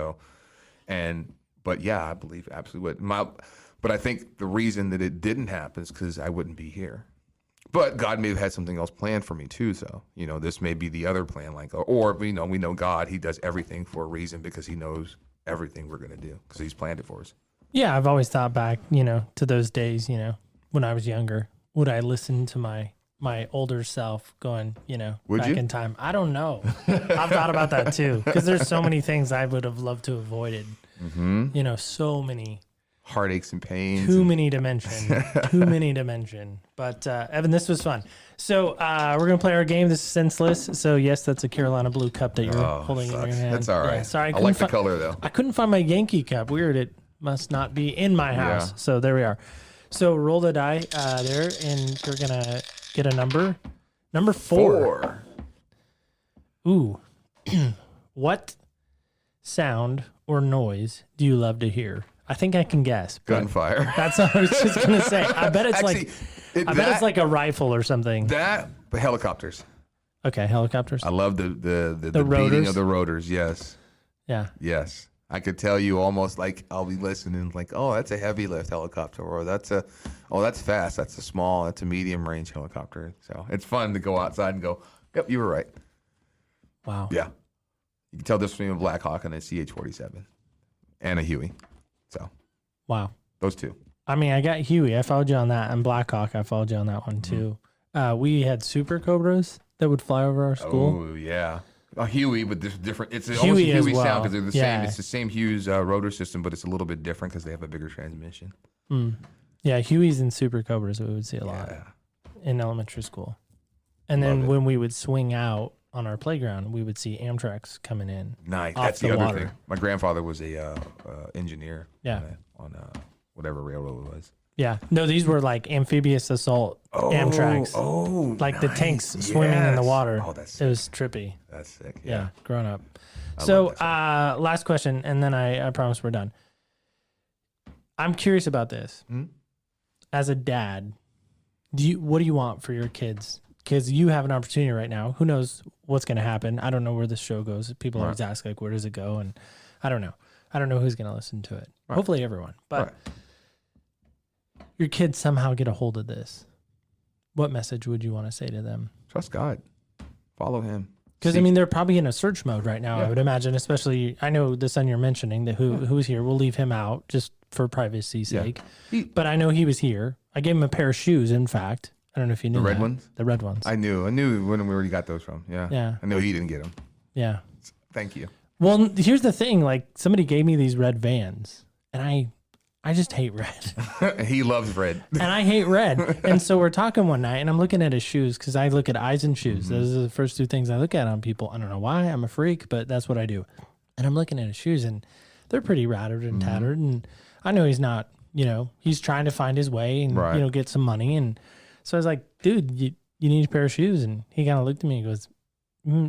But yeah, I believe absolutely would. But I think the reason that it didn't happen is because I wouldn't be here. But God may have had something else planned for me too. So, this may be the other plan, or we know God, he does everything for a reason because he knows everything we're going to do because he's planned it for us. Yeah, I've always thought back, to those days, when I was younger. Would I listen to my older self going, Would back you? in time? I don't know. I've thought about that too because there's so many things I would have loved to have avoided. Mm-hmm. So many heartaches and pains. Too many to mention. But Evan, this was fun. So we're going to play our game. This is Senseless. So yes, that's a Carolina Blue cup that you're holding in your hand. That's all right. Yeah, sorry, I like the color though. I couldn't find my Yankee cup. Weird. It must not be in my house. Yeah. So there we are. So roll the die there, and you're going to get a number. Number 4. Ooh. What sound or noise do you love to hear? I think I can guess. Gunfire. That's what I was just gonna say. I bet it's Actually, bet it's like a rifle or something. But helicopters. Okay, helicopters. I love the beating rotors? of the rotors. Yes. Yeah. Yes. I could tell you almost like I'll be listening like, oh, that's a heavy lift helicopter, or that's fast. That's a medium range helicopter. So it's fun to go outside and go, yep, you were right. Wow. Yeah. You can tell this between a Black Hawk and a CH-47 and a Huey. So Wow. those two. I mean, I got Huey. I followed you on that, and Blackhawk. I followed you on that one too. We had Super Cobras that would fly over our school. Oh yeah. A Huey, but there's different. It's almost Huey a as Huey well. sound because they're the Yeah. same. It's the same Hughes rotor system, but it's a little bit different because they have a bigger transmission. Yeah, Hueys and Super Cobras we would see a lot Yeah. in elementary school. And then when we would swing out on our playground, we would see Amtrak's coming in. Nice. Off That's the the other water. thing. My grandfather was a engineer. Yeah. On whatever railroad it was. Yeah. No, these were like amphibious assault Amtrak's. Oh, Like the nice. tanks swimming in the Yes. water. Oh, that's It sick. was trippy. That's sick. Yeah, Yeah. growing up. I So, love that last question, and then I promise we're done. I'm curious about this. As a dad, what do you want for your kids? Because you have an opportunity right now. Who knows what's going to happen? I don't know where this show goes. People always ask, like, where does it go? And I don't know. I don't know who's going to listen to it. Right. Hopefully everyone. But Right. your kids somehow get a hold of this. What message would you want to say to them? Trust God. Follow Him. Because, I Seek- mean, they're probably in a search mode right now, I Yeah. would imagine, especially, I know the son you're mentioning, that who's here. We'll leave him out just for privacy's Yeah. sake. But I know he was here. I gave him a pair of shoes, in fact. I don't know if you knew The red that. ones? The red ones. I knew when we already got those from. Yeah. Yeah. I know he didn't get them. Yeah. Thank you. Well, here's the thing. Like, somebody gave me these red Vans, and I just hate red. He loves red. And I hate red. And so we're talking one night, and I'm looking at his shoes because I look at eyes and shoes. Those are the first two things I look at on people. I don't know why. I'm a freak, but that's what I do. And I'm looking at his shoes, and they're pretty rattered and tattered. And I know he's not, he's trying to find his way and, Right. get some money. And so I was like, dude, you need a pair of shoes. And he kind of looked at me and goes,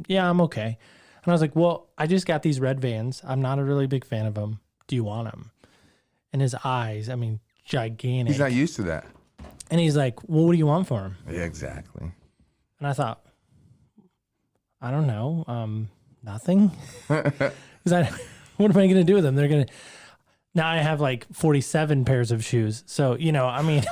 yeah, I'm okay. And I was like, well, I just got these red Vans. I'm not a really big fan of them. Do you want them? And his eyes, I mean, gigantic. He's not used to that. And he's like, well, what do you want for him? Yeah, exactly. And I thought, I don't know, nothing. Because what am I going to do with them? They're going to, now I have like 47 pairs of shoes. So, I mean,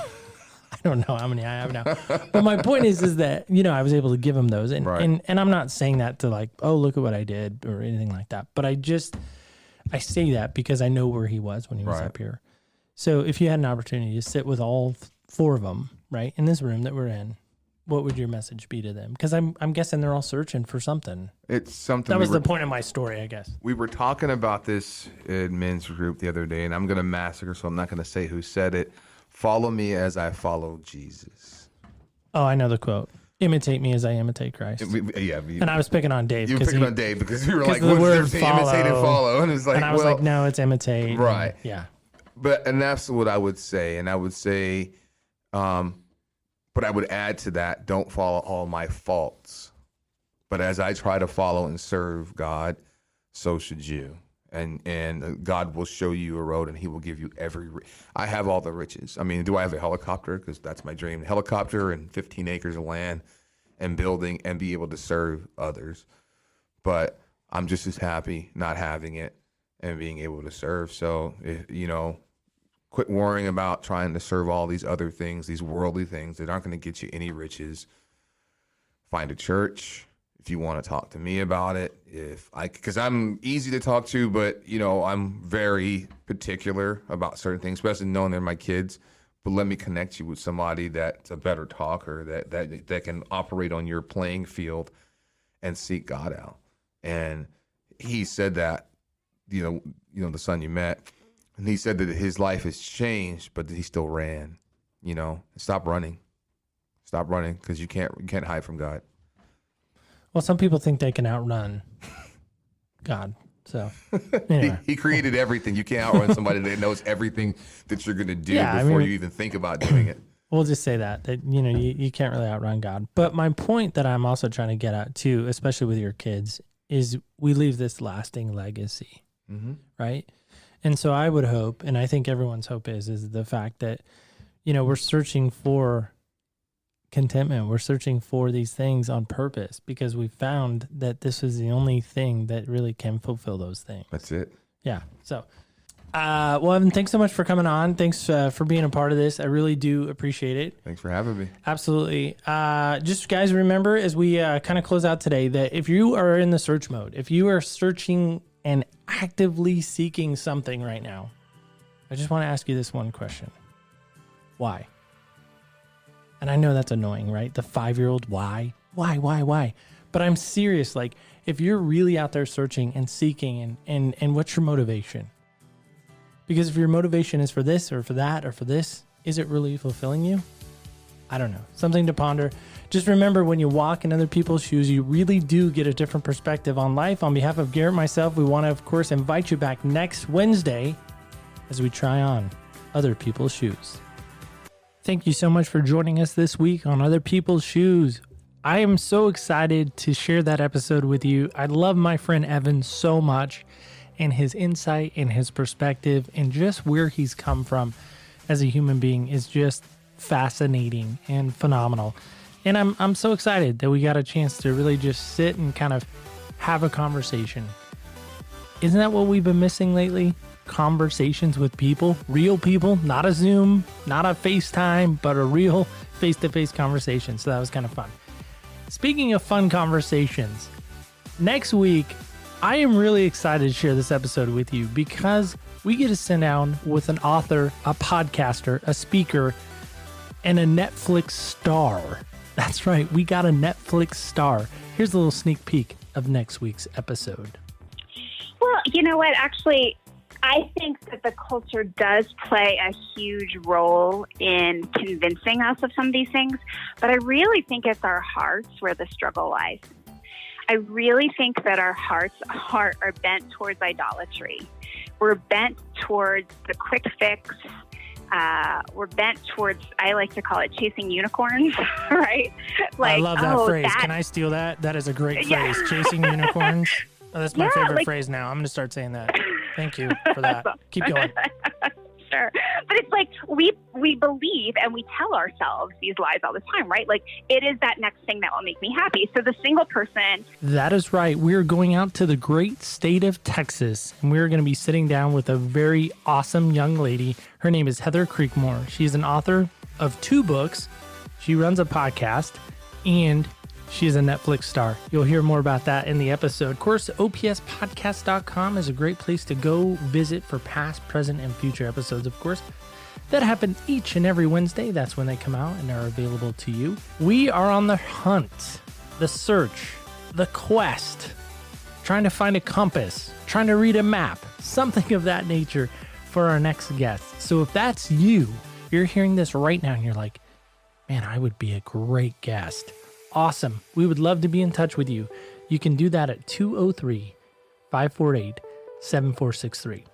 I don't know how many I have now. But my point is that, I was able to give him those. And, Right. and I'm not saying that to like, oh, look at what I did or anything like that. But I say that because I know where he was when he was Right. up here. So if you had an opportunity to sit with all four of them, right, in this room that we're in, what would your message be to them? Because I'm guessing they're all searching for something. It's something That was the point of my story, I guess. We were talking about this in men's group the other day, and I'm going to massacre, so I'm not going to say who said it. Follow me as I follow Jesus. Oh, I know the quote. Imitate me as I imitate Christ. And I was picking on Dave. You were 'cause picking on Dave because you were 'cause like, the what's the word difference between imitate and follow. follow? And it's like, and I was well, like, no, it's imitate. Right. And, yeah. and that's what I would say. And I would say, but I would add to that, don't follow all my faults. But as I try to follow and serve God, so should you. And God will show you a road, and He will give you I have all the riches. I mean, do I have a helicopter? Because that's my dream. Helicopter and 15 acres of land and building and be able to serve others. But I'm just as happy not having it and being able to serve. So, quit worrying about trying to serve all these other things, these worldly things that aren't going to get you any riches. Find a church. If you want to talk to me about it, because I'm easy to talk to, but I'm very particular about certain things, especially knowing they're my kids. But let me connect you with somebody that's a better talker, that can operate on your playing field and seek God out. And he said that, the son you met, and he said that his life has changed, but that he still ran. Stop running, because you can't hide from God. Well, some people think they can outrun God. So, anyway. He created everything. You can't outrun somebody that knows everything that you're going to do Yeah, before you even think about doing it. We'll just say that you can't really outrun God. But my point that I'm also trying to get at too, especially with your kids, is we leave this lasting legacy. right? And so I would hope, and I think everyone's hope is the fact that, you know, we're searching for contentment. We're searching for these things on purpose because we found that this is the only thing that really can fulfill those things. That's it. Yeah. So, well, Evan, thanks so much for coming on. Thanks for being a part of this. I really do appreciate it. Thanks for having me. Absolutely. Just guys, remember as we kind of close out today that if you are in the search mode, if you are searching and actively seeking something right now, I just want to ask you this one question. Why? And I know that's annoying, right? The 5-year-old, why? But I'm serious. Like, if you're really out there searching and seeking and what's your motivation? Because if your motivation is for this or for that or for this, is it really fulfilling you? I don't know. Something to ponder. Just remember, when you walk in other people's shoes, you really do get a different perspective on life. On behalf of Garrett and myself, we want to, of course, invite you back next Wednesday as we try on other people's shoes. Thank you so much for joining us this week on Other People's Shoes. I am so excited to share that episode with you. I love my friend Evan so much, and his insight and his perspective and just where he's come from as a human being is just fascinating and phenomenal. And I'm so excited that we got a chance to really just sit and kind of have a conversation. Isn't that what we've been missing lately? Conversations with people, real people, not a Zoom, not a FaceTime, but a real face-to-face conversation. So that was kind of fun. Speaking of fun conversations, next week, I am really excited to share this episode with you because we get to sit down with an author, a podcaster, a speaker, and a Netflix star. That's right, we got a Netflix star. Here's a little sneak peek of next week's episode. Well, you know what? Actually, I think that the culture does play a huge role in convincing us of some of these things, but I really think it's our hearts where the struggle lies. I really think that our hearts are bent towards idolatry. We're bent towards the quick fix. We're bent towards, I like to call it chasing unicorns, right? Like, I love that phrase. Can I steal that? That is a great phrase. Chasing unicorns. Oh, that's my favorite phrase now. I'm going to start saying that. Thank you for that. Keep going. Sure. But it's like we believe and we tell ourselves these lies all the time, right? Like, it is that next thing that will make me happy. So the single person. That is right. We're going out to the great state of Texas, and we're going to be sitting down with a very awesome young lady. Her name is Heather Creekmore. She's an author of 2 books. She runs a podcast, and she is a Netflix star. You'll hear more about that in the episode. Of course, opspodcast.com is a great place to go visit for past, present, and future episodes, of course, that happen each and every Wednesday. That's when they come out and are available to you. We are on the hunt, the search, the quest, trying to find a compass, trying to read a map, something of that nature for our next guest. So if that's you, you're hearing this right now and you're like, man, I would be a great guest. Awesome. We would love to be in touch with you. You can do that at 203-548-7463.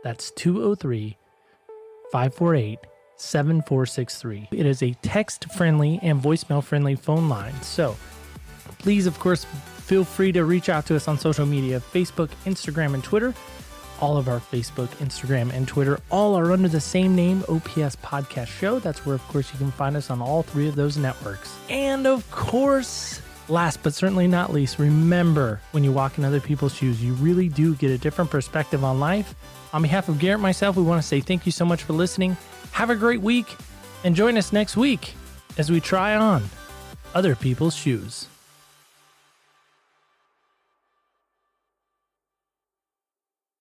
That's 203-548-7463. It is a text-friendly and voicemail-friendly phone line. So please, of course, feel free to reach out to us on social media, Facebook, Instagram, and Twitter. All of our Facebook, Instagram, and Twitter all are under the same name, OPS Podcast Show. That's where, of course, you can find us on all 3 of those networks. And, of course, last but certainly not least, remember, when you walk in other people's shoes, you really do get a different perspective on life. On behalf of Garrett and myself, we want to say thank you so much for listening. Have a great week, and join us next week as we try on other people's shoes.